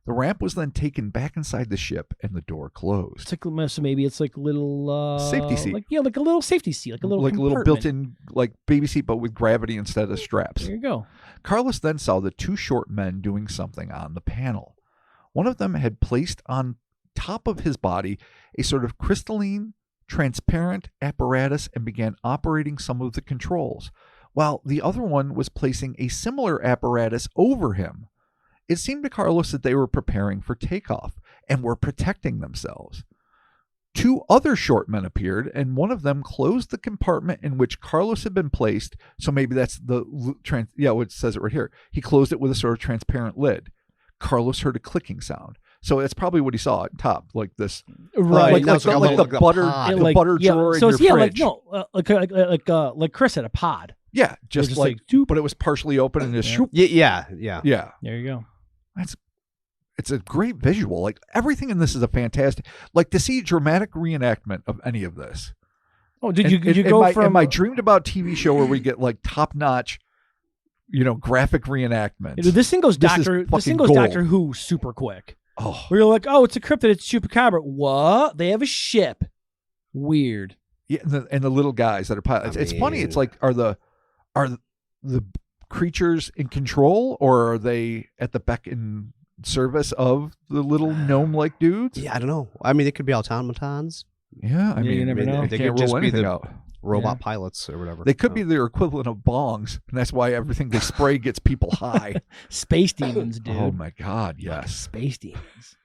The ramp was then taken back inside the ship and the door closed. It's like, so maybe it's like a little Safety seat. like a little safety seat, like a little compartment. built-in like baby seat, but with gravity instead of straps. There you go. Carlos then saw the 2 short men doing something on the panel. One of them had placed on top of his body a sort of crystalline, transparent apparatus and began operating some of the controls, while the other one was placing a similar apparatus over him. It seemed to Carlos that they were preparing for takeoff and were protecting themselves. 2 other short men appeared, and one of them closed the compartment in which Carlos had been placed. So maybe that's it says it right here. He closed it with a sort of transparent lid. Carlos heard a clicking sound. So that's probably what he saw at top, like this, Right. like, No, like, it's like the, a like little- the like a butter, pod. the butter drawer in your fridge. Like Chris had a pod. Yeah, just just like, like, but it was partially open and just Yeah. shoop. Yeah. Yeah, There you go. it's a great visual. Like everything in this is a fantastic. Like to see dramatic reenactment of any of this. Oh, did And- you and go my, from and my dreamed about TV show where we get like top notch, graphic reenactments. This thing goes This is Doctor fucking gold. Doctor Who super quick. Oh, Where you're like, oh, it's a cryptid, it's chupacabra. What? They have a ship. Weird. yeah, and the little guys that are pilots. It's funny. It's like are the creatures in control, or are they at the beck and service of the little gnome-like dudes? Yeah, I don't know. I mean, it could be automatons, Yeah, I Yeah, mean, you never know. They They can't could just rule be anything the- out. robot Yeah. pilots or whatever. They could be their equivalent of bongs, and that's why everything they spray gets people high. Space demons, dude. Oh my God, yes. Space demons.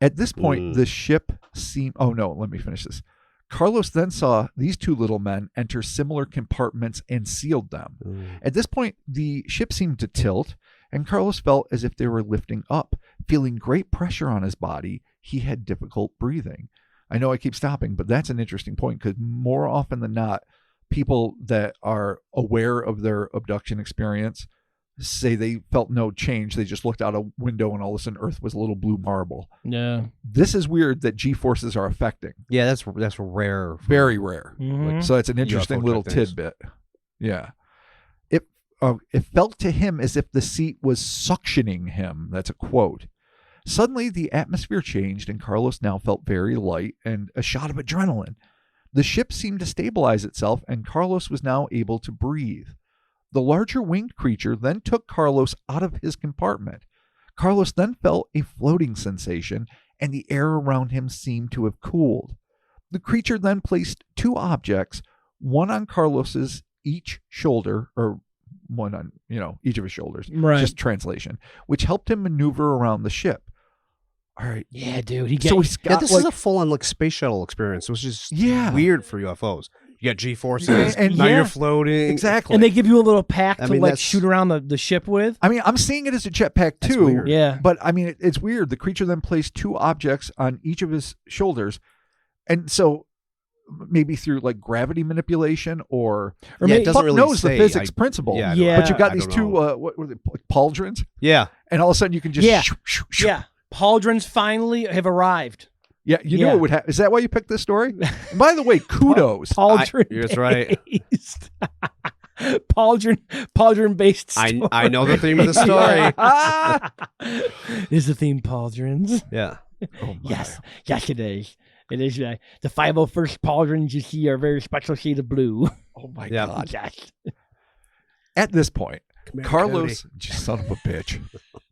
At this point, Mm. the ship seemed. Oh no, let me finish this. Carlos then saw these 2 little men enter similar compartments and sealed them. At this point, the ship seemed to tilt, and Carlos felt as if they were lifting up. Feeling great pressure on his body, he had difficult breathing. I know I keep stopping, but that's an interesting point because more often than not, people that are aware of their abduction experience say they felt no change. They just looked out a window and all of a sudden Earth was a little blue marble. Yeah. This is weird that G-forces are affecting. Yeah, that's rare. Very rare. Mhm. So it's an interesting UFO little type things. tidbit. Yeah. It felt to him as if the seat was suctioning him. That's a quote. Suddenly, the atmosphere changed, and Carlos now felt very light and a shot of adrenaline. The ship seemed to stabilize itself, and Carlos was now able to breathe. The larger winged creature then took Carlos out of his compartment. Carlos then felt a floating sensation, and the air around him seemed to have cooled. The creature then placed 2 objects, one on Carlos's each shoulder, or one on, each of his shoulders. Right. Just translation, which helped him maneuver around the ship. All right. Yeah, dude. So he's got this is a full-on space shuttle experience. It was just weird for UFOs. You got G-forces, and now you're floating. Exactly. And they give you a little pack to shoot around the ship with. I mean, I'm seeing it as a jetpack That's too. weird. Yeah. But I mean, it's weird. The creature then placed 2 objects on each of his shoulders. And so maybe through gravity manipulation or it doesn't fuck really knows say. the physics principle. Yeah. But you've got I these don't 2, know. what were they, pauldrons? Yeah. And all of a sudden you can just Yeah. Pauldrons finally have arrived. Yeah, you knew it would happen. Is that why you picked this story? And by the way, kudos. Pauldron. That's right. Pauldron based story. I know the theme of the story. Is the theme pauldrons? Yeah. Oh my. Yes, it is. It is. The 501st pauldrons you see are very special shade of blue. Oh my Yeah. God. Yes. At this point, Come here, Carlos, son of a bitch.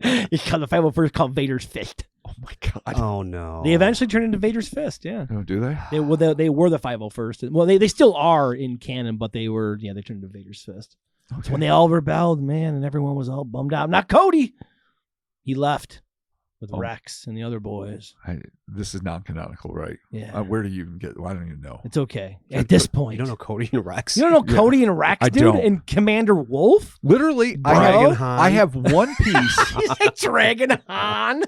It's called the 501st called Vader's Fist. Oh my God. Oh no. They eventually turned into Vader's Fist. Yeah. Oh, do they? They were the 501st. Well, they still are in canon, but they turned into Vader's Fist. Okay. When they all rebelled, man, and everyone was all bummed out. Not Cody. He left with Rex and the other boys. This is non-canonical, right? Yeah. Where do you even get? I don't even know. It's okay. At this point. You don't know Cody and Rex? You don't know Cody and Rex, I dude? don't. And Commander Wolf? Literally, Bro? I have one piece, He's like Dragon Han.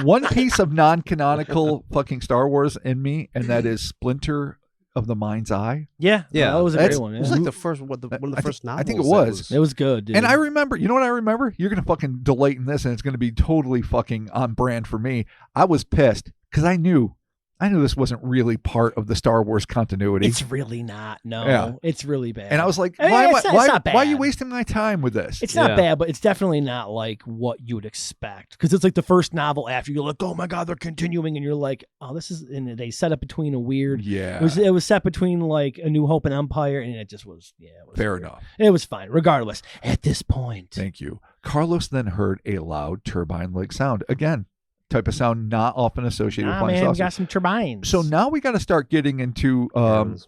one piece of non-canonical fucking Star Wars in me, and that is Splinter of the Mind's Eye. Yeah. Yeah. That was a That's- great one. It Yeah. was like the first one of the first novels. I think it was. It was good, dude. And I remember, you know what I remember? You're going to fucking delight in this, and it's going to be totally fucking on brand for me. I was pissed because I knew this wasn't really part of the Star Wars continuity. It's really not. No. Yeah. It's really bad. And I was like, I mean, why it's not why are you bad. wasting my time with this? It's not Yeah. bad, but it's definitely not like what you would expect. Because it's like the first novel after you're like, oh my God, they're continuing. And you're like, oh, this is, and they set up between a weird, Yeah. it was set between like A New Hope and Empire. And it just was, it was Fair weird. enough. It was fine. Regardless, at this point. Thank you. Carlos then heard a loud turbine-like sound. Again, type of sound not often associated with flying Man, we saucers. got some turbines. So now we got to start getting into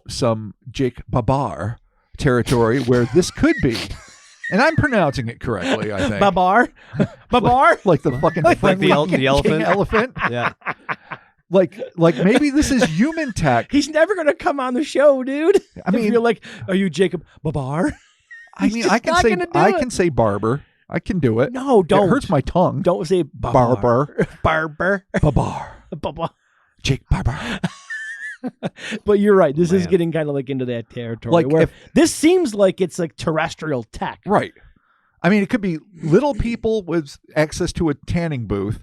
some Jake Babar territory where this could be. And I'm pronouncing it correctly, I think. Babar? Babar? Like the fucking Like the friendly king elephant? elephant. Yeah. Like maybe this is human tech. He's never going to come on the show, dude. I mean, if you're like, are you Jacob Babar? I mean, just I can not say gonna do I it. can say barber. I can do it. No, don't. It hurts my tongue. Don't say Babar. Barber. Barber. Babar. Babar. Jake Barber. But you're right. This is Man. getting kind of like into that territory. Like where if- this seems like it's like terrestrial tech. Right. I mean, it could be little people with access to a tanning booth,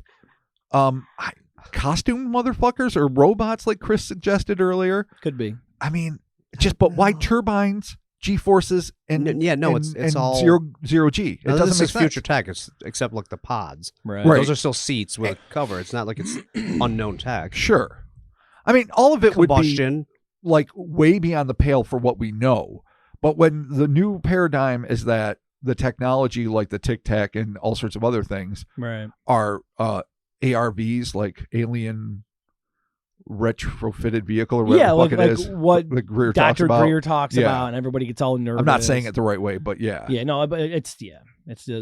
costume motherfuckers or robots like Chris suggested earlier. Could be. I mean, but why turbines, G-forces, and it's and all zero G. It Now, doesn't this make is sense. future tech. It's except like the pods. Right. Right. Those are still seats with a cover. It's not like it's unknown tech. Sure. I mean, all of it would be Combustion. like way beyond the pale for what we know. But when the new paradigm is that the technology like the Tic Tac and all sorts of other things Right. are ARVs, like alien retrofitted vehicle or whatever Yeah, the like, fuck like it is. what Like Greer talks Dr. about. Greer talks Yeah. about, and everybody gets all nervous. I'm not saying it the right way, but yeah. Yeah, no, but it's the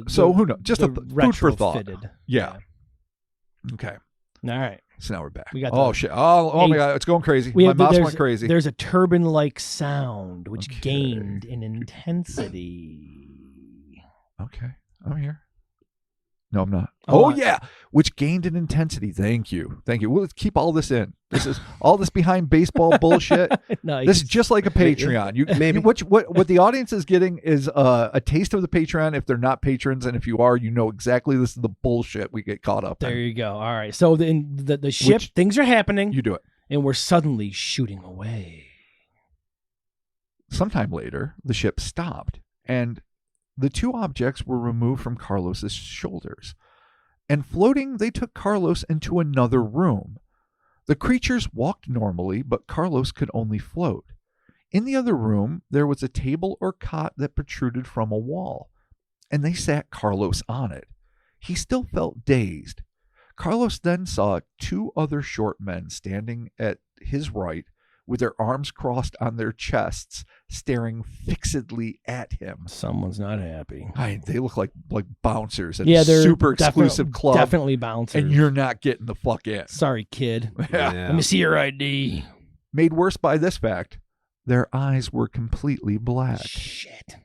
So who knows? Just the a food for thought. retrofitted. Yeah. Okay. All right. So now we're back. We got oh the- shit! Oh my Hey, god! It's going crazy. We My have mouse there's- went crazy. There's a turbine-like sound which Okay. gained in intensity. Okay, I'm here. No, I'm not. Oh, Oh yeah, which gained in intensity. Thank you. Well, let's keep all this in. This is all this behind baseball bullshit. Nice. This is just like a Patreon. Maybe. What the audience is getting is a taste of the Patreon if they're not patrons, and if you are, you know exactly this is the bullshit we get caught up There in. you go. All right. So the ship, Which- things are happening, You do it. and we're suddenly shooting away. Sometime later, the ship stopped, and the two objects were removed from Carlos's shoulders. And floating, they took Carlos into another room. The creatures walked normally, but Carlos could only float. In the other room, there was a table or cot that protruded from a wall, and they sat Carlos on it. He still felt dazed. Carlos then saw 2 other short men standing at his right with their arms crossed on their chests, staring fixedly at him. Someone's not happy. They look like bouncers at Yeah, a they're super exclusive club. Definitely bouncers. And you're not getting the fuck in. Sorry, kid. Yeah. Let me see your ID. Made worse by this fact, their eyes were completely black. Shit.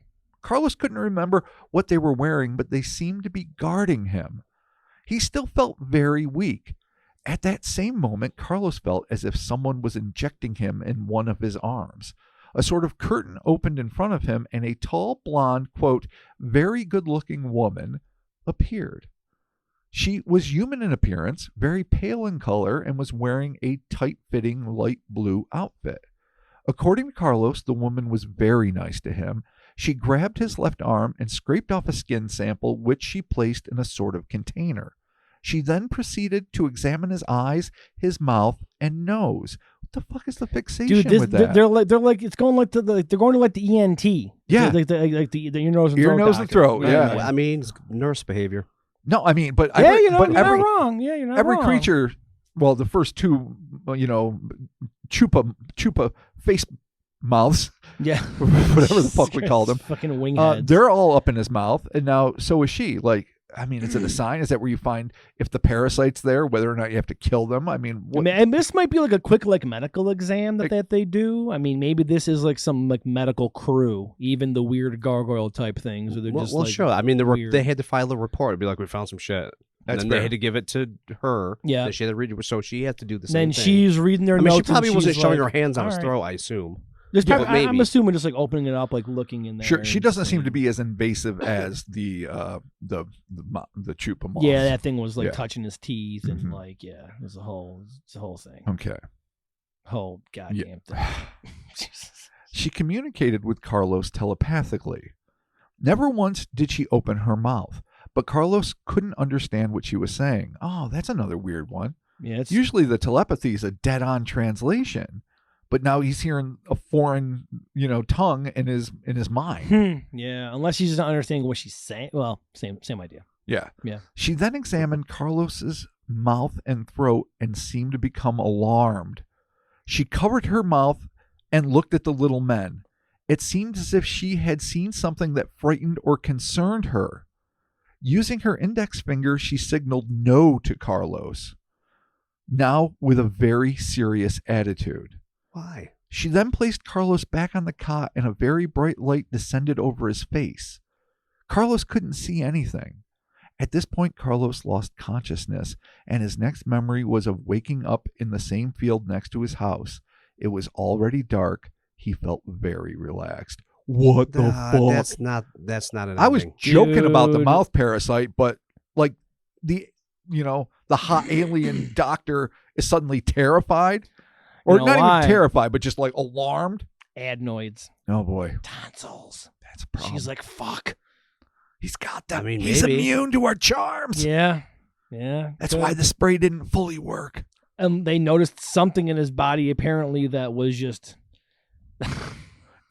Carlos couldn't remember what they were wearing, but they seemed to be guarding him. He still felt very weak. At that same moment, Carlos felt as if someone was injecting him in one of his arms. A sort of curtain opened in front of him, and a tall, blonde, quote, very good-looking woman appeared. She was human in appearance, very pale in color, and was wearing a tight-fitting light blue outfit. According to Carlos, the woman was very nice to him. She grabbed his left arm and scraped off a skin sample, which she placed in a sort of container. She then proceeded to examine his eyes, his mouth, and nose. What the fuck is the fixation with that? They're like it's going like they're going to like the ENT. Yeah, like the ear, nose, and ear, throat. nose, doctor. and throat. Right, Yeah, right. I mean, it's nurse behavior. No, I mean, but Yeah, every, you're but not every wrong. Yeah, you're not every wrong. creature. Well, the first 2, chupa face mouths. Yeah, whatever the fuck we call them. Fucking wing heads. They're all up in his mouth, and now so is she. Like, I mean, is it a sign? Is that where you find if the parasite's there, whether or not you have to kill them? I mean, and this might be like a quick medical exam that they do. I mean, maybe this is like some medical crew, even the weird gargoyle type things. Or they're just sure. I mean, weird. they had to file a report. It'd be like, we found some shit. That's and then fair. they had to give it to her. Yeah. Then she had to read it, so she had to do the same Then thing. she's reading their I mean, notes. she probably and wasn't she's showing like, her hands on all his right. throat, I assume. There's Yeah, probably, but maybe. I'm assuming just like opening it up, like looking in there. Sure, she and doesn't seem seeing- to be as invasive as the chupa moth. Yeah, that thing was like Yeah. touching his teeth and Mhm. like it was a whole thing. Okay. Whole goddamn thing. Jesus. She communicated with Carlos telepathically. Never once did she open her mouth, but Carlos couldn't understand what she was saying. Oh, that's another weird one. Yeah, it's Usually the telepathy is a dead-on translation, but now he's hearing a foreign, tongue in his mind. yeah, unless she's just not understanding what she's saying. Well, same idea. Yeah. Yeah. She then examined Carlos's mouth and throat and seemed to become alarmed. She covered her mouth and looked at the little men. It seemed as if she had seen something that frightened or concerned her. Using her index finger, she signaled no to Carlos, now with a very serious attitude. Why? She then placed Carlos back on the cot and a very bright light descended over his face. Carlos couldn't see anything. At this point, Carlos lost consciousness, and his next memory was of waking up in the same field next to his house. It was already dark. He felt very relaxed. What the fuck? That's not an I was ending. joking about the Dude. mouth parasite, but like the hot alien doctor is suddenly terrified. Or You know not why? even terrified, but just like alarmed. Adenoids, Oh boy. tonsils. That's a problem. She's like, fuck. He's got them. I mean, He's maybe. immune to our charms. Yeah. That's good. why the spray didn't fully work. They noticed something in his body apparently that was just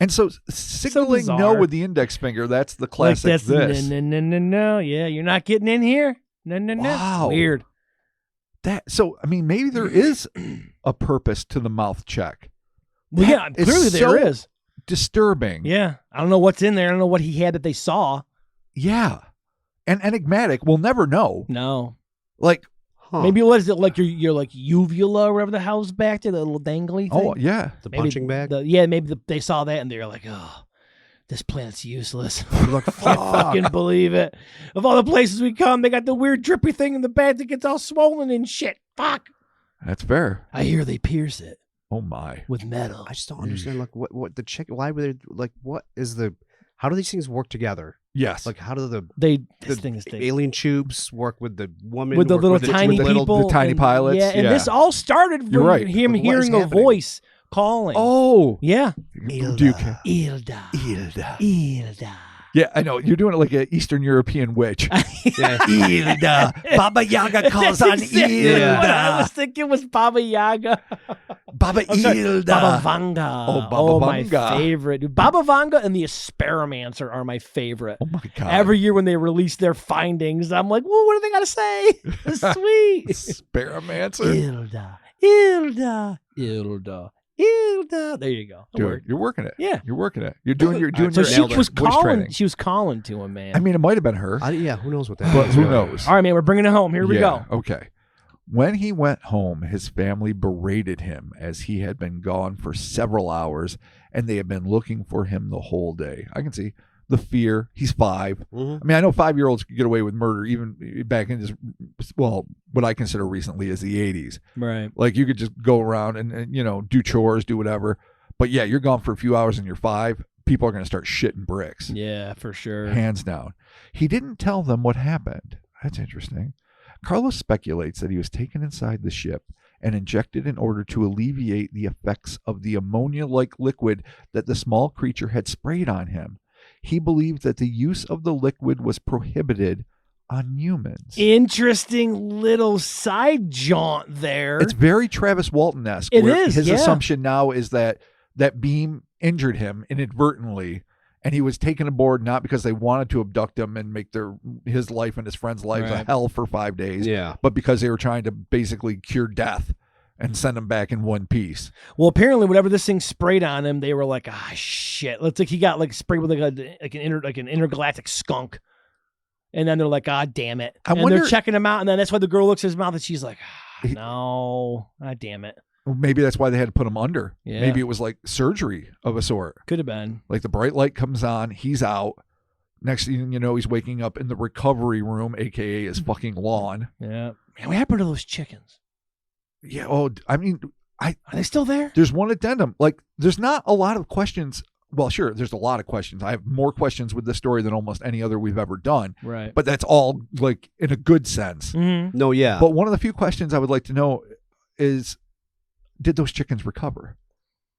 And so signaling no bizarre. with the index finger, that's the like classic that's this. no. Yeah, you're not getting in here. No. Wow. Weird. So I mean, maybe there is a purpose to the mouth check. Well, yeah, That is clearly there so is. Disturbing. Yeah, I don't know what's in there. I don't know what he had that they saw. Yeah. And enigmatic. We'll never know. No, Like, Huh. maybe what is it like your like uvula or whatever the hell's back there, the little dangly thing. oh yeah. The Maybe punching bag? They saw that and they're like, oh, this planet's useless. Look, Can't fucking believe it. Of all the places we come, they got the weird drippy thing in the bag that gets all swollen and shit. Fuck. That's fair. I hear they pierce it Oh my. with metal. I just don't understand. Like, what the chick? Why were they like? What is the? How do these things work together? Yes. Like, how do the This thing is alien tubes work with the woman with the work little with tiny with the- people, the tiny and- pilots? Yeah, and Yeah. this all started You're from right. him But what is hearing a happening? voice calling. Oh. Yeah, Duke. Ilda, Ilda. Ilda. Yeah, I know. You're doing it like an Eastern European witch. Yeah. Hilda. Baba Yaga calls on Exactly Hilda. what I was thinking was Baba Yaga. Baba I'm sorry, Hilda. Baba Vanga. Oh, Baba my Vanga. favorite. Dude, Baba Vanga and the Experimenter are my favorite. Oh my God. Every year when they release their findings, I'm like, well, what do they got to say? Sweet. Experimenter. Hilda. Hilda. Hilda. Hilda. There you go. It Dude, worked. you're working it. Yeah. You're working it. You're doing your So your she nailed it. was voice calling. training. She was calling to him, man. I mean, it might have been her, Yeah, who knows what that but is, who really. knows? all right, man. We're bringing it home. Here we go. Okay. When he went home, his family berated him as he had been gone for several hours and they had been looking for him the whole day. I can see the fear. He's 5. Mhm. I mean, I know 5-year-olds could get away with murder even back in what I consider recently as the 80s. Right. Like you could just go around and do chores, do whatever. But yeah, you're gone for a few hours and you're 5. People are going to start shitting bricks. Yeah, for sure. Hands down. He didn't tell them what happened. That's interesting. Carlos speculates that he was taken inside the ship and injected in order to alleviate the effects of the ammonia-like liquid that the small creature had sprayed on him. He believed that the use of the liquid was prohibited on humans. Interesting little side jaunt there. It's very Travis Walton-esque. It where is, His yeah. assumption now is that beam injured him inadvertently, and he was taken aboard not because they wanted to abduct him and make his life and his friends' lives a Right. hell for 5 days, Yeah. but because they were trying to basically cure death and send him back in one piece. Well, apparently, whatever this thing sprayed on him, they were like, "Ah, shit!" It's like he got like sprayed with like an intergalactic skunk, and then they're like, "Ah, damn it!" I and wonder- they're checking him out, and then that's why the girl looks at his mouth, and she's like, He- "No, ah, damn it." Maybe that's why they had to put him under. Yeah. Maybe it was like surgery of a sort. Could have been. Like the bright light comes on, he's out. Next thing you know, he's waking up in the recovery room, aka his fucking lawn. Yeah. Man, what happened to those chickens? Yeah. Oh, I mean, Are they still there? there's one addendum. Like, there's not a lot of questions. Well, sure, there's a lot of questions. I have more questions with this story than almost any other we've ever done. Right. But that's all like in a good sense. Mm-hmm. No, yeah. But one of the few questions I would like to know is, did those chickens recover?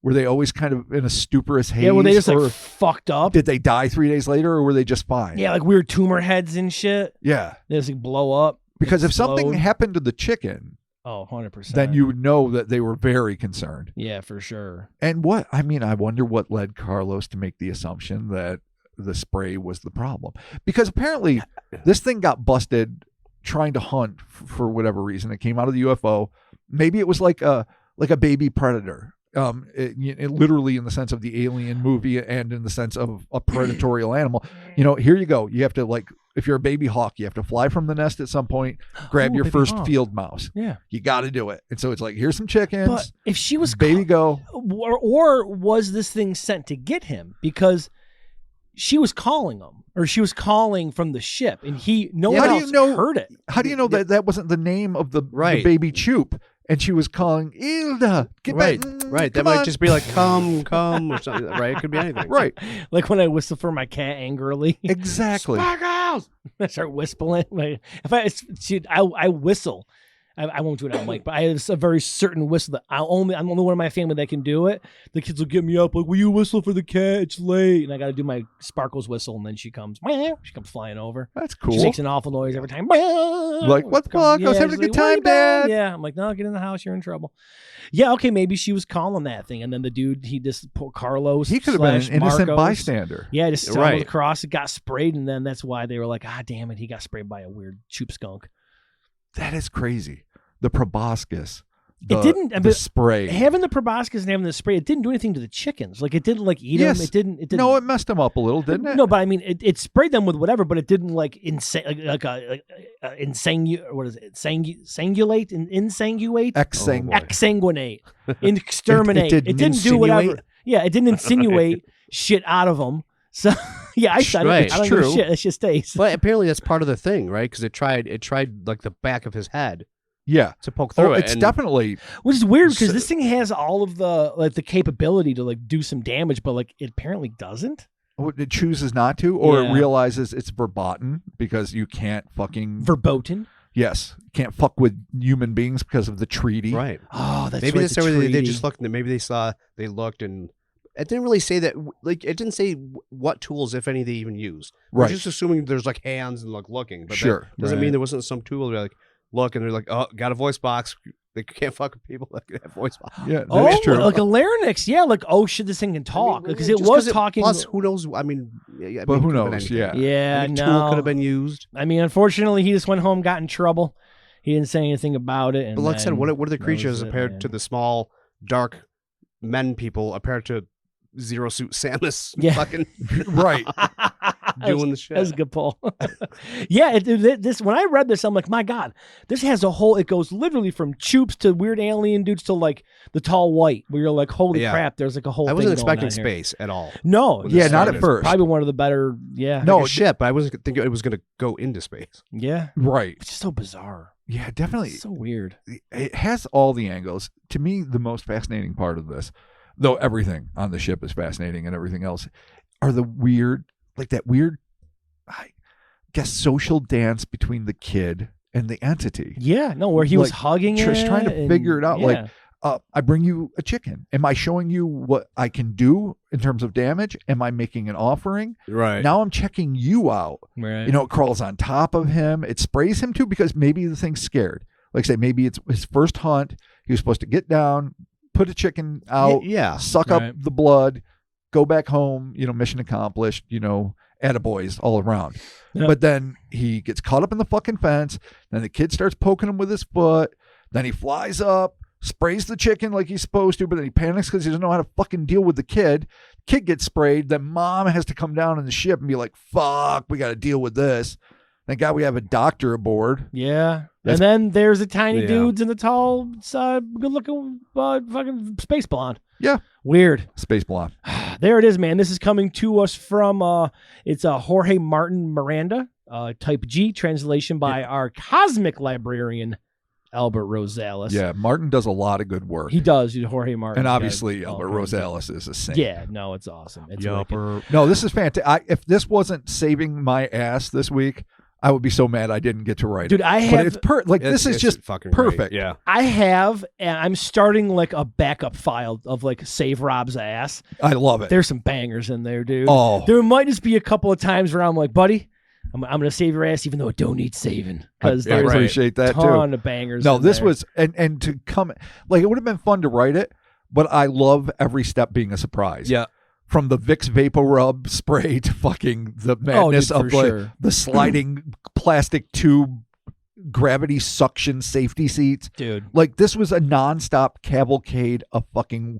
Were they always kind of in a stuporous haze? Yeah, were they just or like fucked up? did they die 3 days later, or were they just fine? Yeah, like weird tumor heads and shit. Yeah. They just like blow up. Because if something explode. happened to the chicken, Oh, 100%. then you would know that they were very concerned. Yeah, for sure. And I wonder what led Carlos to make the assumption that the spray was the problem. Because apparently this thing got busted trying to hunt for whatever reason. It came out of the UFO. Maybe it was like a baby predator. It literally in the sense of the Alien movie and in the sense of a predatorial animal. Here you go. You have to, like, if you're a baby hawk, you have to fly from the nest at some point, grab Ooh, your baby first hawk. field mouse. Yeah. You got to do it. And so it's like, here's some chickens. But if she was baby go. or was this thing sent to get him? Because she was calling him, or she was calling from the ship, and no Yeah, one how do else you know- heard it. How do you know that that wasn't the name of the Right. baby Chup? And she was calling Hilda. Get right, back. right. That come might on. just be like, come, or something. Right? It could be anything. Right. Like when I whistle for my cat angrily. Exactly. Sparkles! I start whistling. Like, I whistle. I won't do it on mic, but I have a very certain whistle that I'm the only one in my family that can do it. The kids will get me up like, "Will you whistle for the cat? It's late," and I got to do my Sparkles whistle, and then she comes flying over. That's cool. She makes an awful noise every time. Like, what the fuck? I was having a she's good like, "Where you time, been?" Dad. Yeah, I'm like, "No, get in the house. You're in trouble." Yeah, okay, maybe she was calling that thing, and then the dude, poor Carlos, He could have been an slash innocent Marcos, bystander. Yeah, just stumbled Right. across it, got sprayed, and then that's why they were like, "Ah, damn it, he got sprayed by a weird choop skunk." That is crazy. The proboscis. It didn't- The but spray. Having the proboscis and having the spray, it didn't do anything to the chickens. Like it didn't like eat Yes. them. It didn't. No, it messed him up a little, didn't it? No, but I mean, it sprayed them with whatever, but it didn't like what is it? Sangulate and insanguate, Exsanguinate. exsanguinate, exterminate. It It, did didn't do whatever. insinuate? Yeah, it didn't insinuate shit out of them. So yeah, I said Right. it. I don't give a True. shit. It's just taste. But apparently that's part of the thing, right? Because it tried like the back of his head Yeah. to poke through Oh, it. it's and definitely. Which is weird because So- this thing has all of the capability to like do some damage, but like it apparently doesn't. It chooses not to, or Yeah. it realizes it's verboten because you can't fucking. Verboten. Yes. Can't fuck with human beings because of the treaty. right. Oh, that's Maybe right, that's the where they treaty. just looked. Maybe they looked and It didn't really say that. Like, it didn't say what tools, if any, they even used. We're Right. just assuming there's like hands and like looking, but Sure. that doesn't mean Right. there wasn't some tool. They're like, look, and they're like, oh, got a voice box. They can't fuck with people that have voice box. Yeah, Oh, that's true. like a larynx. Yeah, like, oh shit, this thing can talk. Because it Just was 'cause talking. Plus, who knows? I mean, yeah, But it who could have been knows? anything. Yeah. Yeah, Any no. tool could have been used. I mean, unfortunately, he just went home, got in trouble. He didn't say anything about it. And But like I said, then what are the that was creatures it, compared man. to the small, dark men people compared to Zero Suit Samus Yeah. fucking Right. doing the shit? That's a good pull. Yeah, this when I read this, I'm like, my God, this has a whole. It goes literally from Choops to weird alien dudes to like the tall white, where you're like, holy Yeah. crap, there's like a whole. I thing wasn't going expecting on here. space at all. No, When Yeah, this not started. at first. Probably one of the better. Yeah, No, Like a ship, but I wasn't thinking it was going to go into space. yeah, Right. it's just so bizarre. Yeah, definitely. It's so weird. It has all the angles. To me, the most fascinating part of this, though everything on the ship is fascinating and everything else, are the weird, like that weird, I guess, social dance between the kid and the entity. Yeah, no, where he was Like, hugging just it trying to and- figure it out, yeah. like, I bring you a chicken. Am I showing you what I can do in terms of damage? Am I making an offering? Right. Now I'm checking you out. right. You know, it crawls on top of him. It sprays him too because maybe the thing's scared. Like I say, maybe it's his first hunt. He was supposed to get down, put a chicken out, Yeah. suck Right. up the blood, go back home, you know, mission accomplished, you know, attaboys all around. Yeah. But then he gets caught up in the fucking fence. Then the kid starts poking him with his foot. Then he flies up, sprays the chicken like he's supposed to, but then he panics because he doesn't know how to fucking deal with the kid. Kid gets sprayed. Then mom has to come down in the ship and be like, fuck, we got to deal with this. Thank God we have a doctor aboard. Yeah. That's- And then there's the tiny Yeah. dudes and the tall, good-looking fucking space blonde. Yeah. Weird. Space blonde. There it is, man. This is coming to us from, it's Jorge Martin Miranda, type G, translation by our cosmic librarian, Albert Rosales. Yeah, Martin does a lot of good work. He does, Jorge Martin. And obviously, Yeah, Albert oh, Rosales is a saint. Yeah, no, it's awesome. It's wicked. Yupper. No, this is fantastic. If this wasn't saving my ass this week, I would be so mad I didn't get to write Dude, it. I But have, it's this is It's just fucking perfect. Great. Yeah. I have, and I'm starting like a backup file of like Save Rob's ass. I love it. There's some bangers in there, dude. Oh, There might just be a couple of times where I'm like, buddy, I'm going to save your ass even though it don't need saving. Because I there's a appreciate that too. ton of bangers. No, in this there. was and to come like it would have been fun to write it, but I love every step being a surprise. Yeah. From the Vicks Vapor Rub spray to fucking the madness dude, of for like sure. the sliding plastic tube gravity suction safety seats. Dude. Like this was a nonstop cavalcade of fucking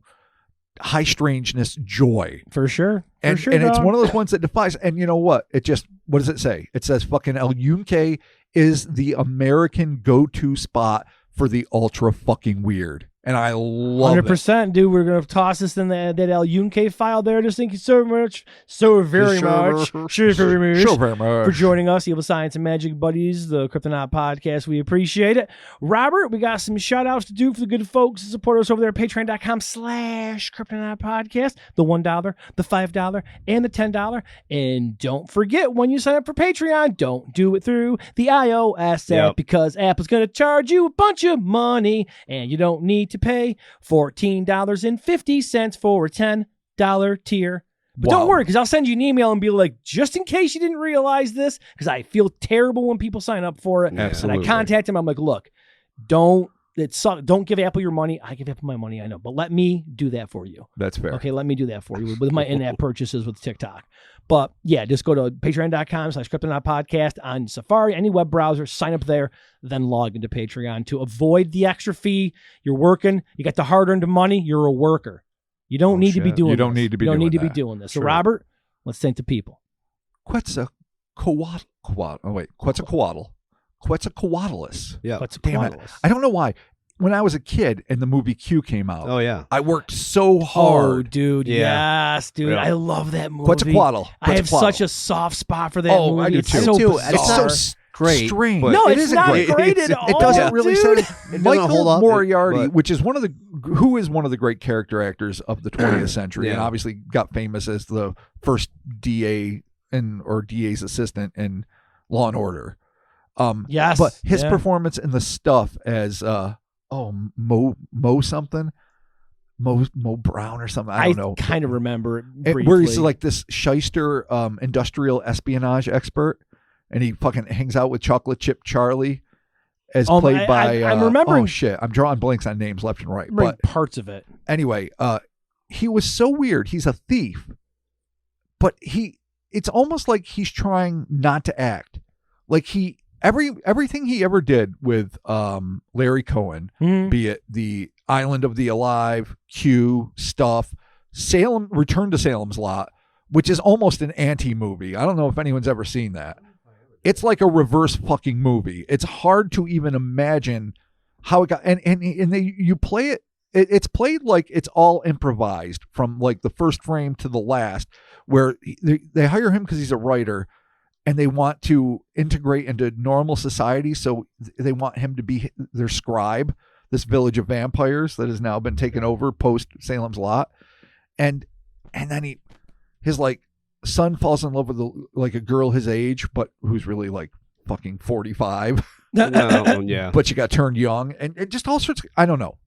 high strangeness joy. For sure. And, for sure, and it's dog. one of those ones that defies. And you know what? It just, what does it say? It says fucking El Yunque is the American go-to spot for the ultra fucking weird. And I love it. 100%, dude. We're gonna toss this in that El Yunque file there. Just thank you so much, so very much, so very much Sure, very much. for joining us, Evil Science and Magic Buddies, the Cryptonaut podcast. We appreciate it. Robert, we got some shout outs to do for the good folks that support us over there at patreon.com/Cryptonaut podcast. The $1, the $5, and the $10. And don't forget, when you sign up for Patreon, don't do it through the iOS app Yep. because Apple's going to charge you a bunch of money and you don't need to pay $14.50 for a $10 tier. But Wow. don't worry, because I'll send you an email and be like, just in case you didn't realize this, because I feel terrible when people sign up for it. Yeah. And Absolutely. I contact them. I'm like, look, don't give Apple your money. I give Apple my money, I know. But let me do that for you. That's fair. Okay, let me do that for you with my in-app purchases with TikTok. But yeah, just go to patreon.com/Cryptonaut podcast on Safari, any web browser, sign up there, then log into Patreon to avoid the extra fee. You're working, you got the hard-earned money, you're a worker. You don't Oh, need to be shit. doing You don't this. need to be You don't doing need to be that. doing this. So Sure. Robert, let's thank the people. Quetzalcoatl. Quetzalcoatlus. Yeah. What's Damn it. I don't know why. When I was a kid and the movie Q came out, Oh yeah. I worked so Oh, hard. dude, Yeah. yes, dude. Yeah. I love that movie. Quetzalcoatl. I have Quetzalcoatl. such a soft spot for that Oh, movie. I do It's too. so too. bizarre. It's so great. Strange. but No, It it's isn't not great. great at It all. doesn't really dude. set it. doesn't Michael hold up, Moriarty, but- which is who is one of the great character actors of the 20th century, and Yeah. obviously got famous as the first DA or DA's assistant in Law and Order. Yes, but his yeah. performance in the stuff as Mo something, Mo Brown or something. I don't know. kind of remember it Where he's briefly. like this shyster industrial espionage expert, and he fucking hangs out with Chocolate Chip Charlie, as played by. I'm remembering. Oh shit! I'm drawing blanks on names left and right. Right, But parts of it. anyway, he was so weird. He's a thief, but it's almost like he's trying not to act. Like everything he ever did with Larry Cohen, be it the Island of the Alive, Q stuff, Salem, Return to Salem's Lot, which is almost an anti-movie. I don't know if anyone's ever seen that. It's like a reverse fucking movie. It's hard to even imagine how it got, and you play it. It's played like it's all improvised from like the first frame to the last, where they hire him because he's a writer, and they want to integrate into normal society. So they want him to be their scribe, this village of vampires that has now been taken over post Salem's Lot. And then his like son falls in love with like a girl his age, but who's really like fucking 45. No, yeah. But she got turned young, and it just all sorts I don't know.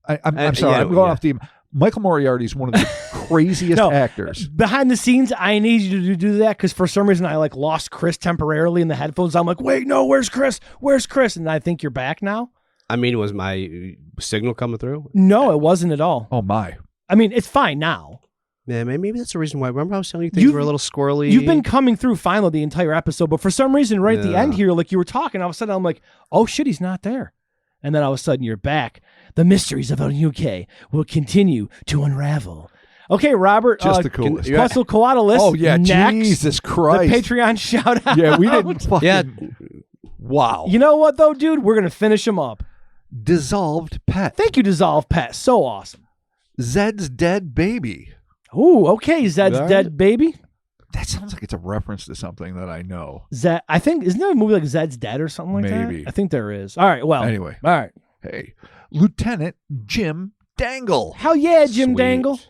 I'm sorry. Yeah, I'm going yeah. off the Michael Moriarty is one of the craziest No. actors. Behind the scenes, I need you to do that because for some reason I like lost Chris temporarily in the headphones. I'm like, wait, no, where's Chris? Where's Chris? And I think you're back now. I mean, was my signal coming through? No, it wasn't at all. Oh my. I mean, it's fine now. Yeah, maybe that's the reason why. Remember I was telling you things were a little squirrely? You've been coming through finally the entire episode, but for some reason, right at the Yeah. end here, like you were talking, all of a sudden I'm like, oh shit, he's not there. And then all of a sudden you're back. The mysteries of Yunque will continue to unravel. Okay, Robert. Just the coolest. Puzzle Coatl. Oh yeah, next, Jesus the Christ. Patreon shout out. Yeah, we didn't fucking. Yeah. Wow. You know what though, dude? We're gonna finish him up. Dissolved pet. Thank you, Dissolve Pet. So awesome. Zed's dead baby. Ooh, okay. Zed's Right. dead baby. That sounds like it's a reference to something that I know. Zed, I think, isn't there a movie like Zed's Dead or something like that? Maybe. I think there is. All right. Well. Anyway. All right. Hey, Lieutenant Jim Dangle. Hell yeah, Jim Sweet. Dangle.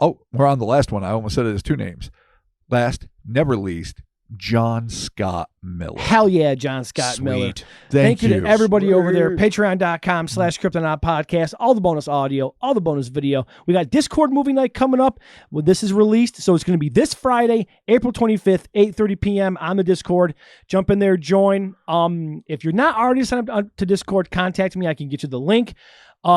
Oh, we're on the last one. I almost said it as two names. Last, never least, John Scott Miller. Hell yeah, John Scott Miller. Sweet. Thank you to everybody over there. Word. Patreon.com/Cryptonaut podcast. All the bonus audio, all the bonus video. We got Discord movie night coming up when this is released. So it's going to be this Friday, April 25th, 8:30 p.m. on the Discord. Jump in there, join. If you're not already signed up to Discord, contact me. I can get you the link.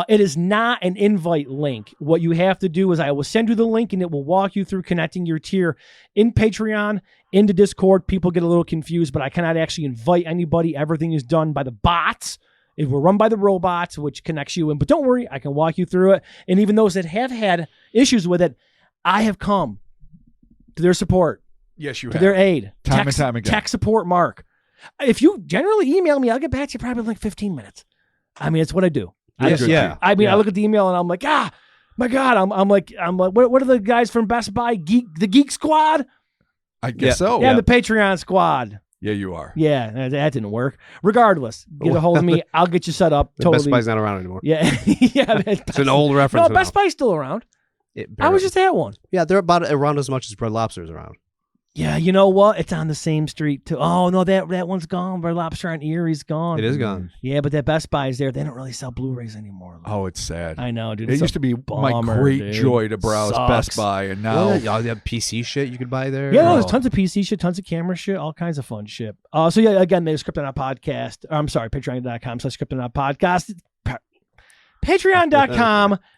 It is not an invite link. What you have to do is I will send you the link and it will walk you through connecting your tier in Patreon into Discord. People get a little confused, but I cannot actually invite anybody. Everything is done by the bots. It will run by the robots, which connects you in. But don't worry, I can walk you through it. And even those that have had issues with it, I have come to their support, Yes, you to have. their aid. Time and time again. Tech support, Mark. If you generally email me, I'll get back to you probably in like 15 minutes. I mean, it's what I do. Yeah. I mean, I look at the email and I'm like, my God, I'm like, what are the guys from Best Buy? The Geek Squad? I guess so. Yeah, the Patreon squad. Yeah, you are. Yeah, that didn't work. Regardless, get a hold of me. I'll get you set up. Totally. Best Buy's not around anymore. Yeah, yeah. It's an old reference. No, Best Buy's still around. It I was just at one. Yeah, they're about around as much as Red Lobster's around. Yeah, you know what? It's on the same street too. Oh no, that one's gone. Red Lobster on Erie's gone. It is gone. Yeah, but that Best Buy is there. They don't really sell Blu-rays anymore. Oh, it's sad. I know, dude. It It's used a to be my bummer, great dude. joy to browse Sucks. Best Buy, and Well, now they have PC shit you could buy there. Yeah, no, there's Oh. tons of PC shit, tons of camera shit, all kinds of fun shit. So yeah, again, there's Cryptonaut podcast. I'm sorry, patreon.com/Cryptonaut podcast.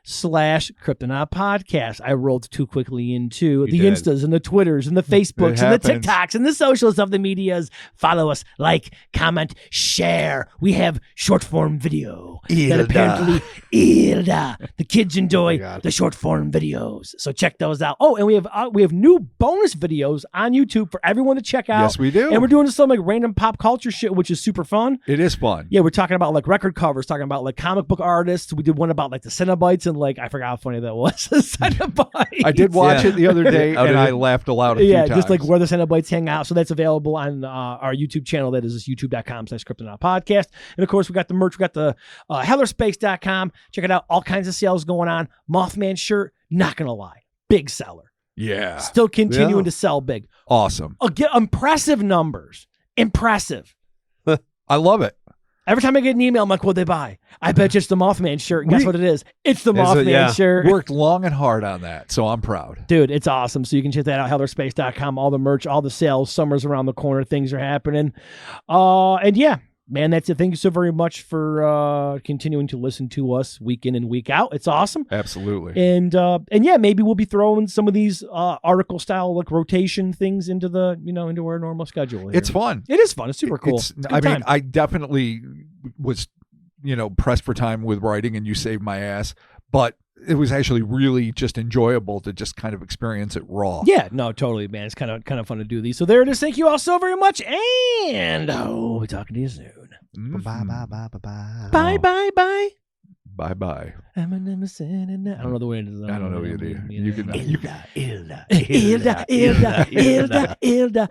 Patreon.com/Cryptonaut podcast. I rolled too quickly into the did. Instas and the Twitters and the Facebooks and the happens. TikToks and the socials of the medias. Follow us, like, comment, share. We have short form video that Ilda. apparently Ilda. The kids enjoy God. the short form videos. So check those out. Oh, and we have new bonus videos on YouTube for everyone to check out. yes, we do. And we're doing some like random pop culture shit, which is super fun. It is fun. Yeah, we're talking about like record covers, talking about like comic book artists. We did one about like the Cenobites and like, I forgot how funny that was. The Cenobites. I did watch Yeah. it the other day, Oh, and did I you? laughed aloud a few Yeah, times. just like where the Cenobites hang out. So that's available on our YouTube channel. That is youtube.com/Cryptonaut podcast. And of course, we got the merch. We got the hellerspace.com. Check it out. All kinds of sales going on. Mothman shirt, not going to lie. Big seller. Yeah, Still continuing Yeah. to sell big. awesome. Get impressive numbers. Impressive. I love it. Every time I get an email, I'm like, what'd they buy? I bet you it's the Mothman shirt. And guess what it is? It's the Is it? Mothman Yeah. shirt. Worked long and hard on that, so I'm proud. Dude, it's awesome. So you can check that out, hellerspace.com. All the merch, all the sales, summer's around the corner, things are happening. And yeah, man, that's it. Thank you so very much for continuing to listen to us week in and week out. It's awesome. Absolutely. And yeah, maybe we'll be throwing some of these article style like rotation things into the into our normal schedule here. It's fun. It is fun. It's super cool. It's, Good I mean, time. I definitely was, pressed for time with writing, and you saved my ass. But it was actually really just enjoyable to just kind of experience it raw. Yeah, no, totally, man. It's kind of fun to do these. So there it is. Thank you all so very much, and we'll be talking to you soon. Mhm. Bye bye bye bye bye. Bye bye bye. Bye bye. I don't know the way it is. I don't know either. You can. Ilda.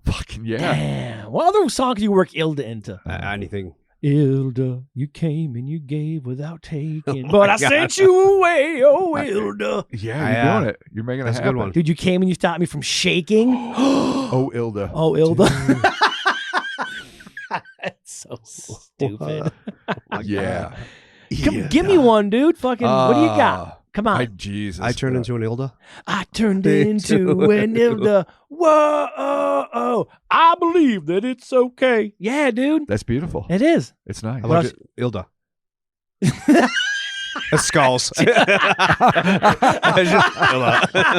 Fucking yeah. Damn. What other songs do you work Ilda into? Anything. Ilda, you came and you gave without taking, but I sent you away, oh Ilda. Yeah, you're doing it. You're making That's it a happen. good one. Dude, you came and you stopped me from shaking. Oh, Ilda. Oh, Ilda. That's so stupid. Yeah. Give me one, dude. Fucking, what do you got? Come on. Jesus. I turned into an Ilda. I turned into an Ilda. Whoa. I believe that it's okay. Yeah, dude. That's beautiful. It is. It's nice. I like it. Ilda. Skulls.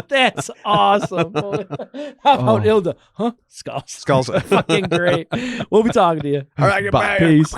That's awesome. How about Ilda? Huh? Skulls. Skulls. Fucking great. We'll be talking to you. All right, Bye. Peace.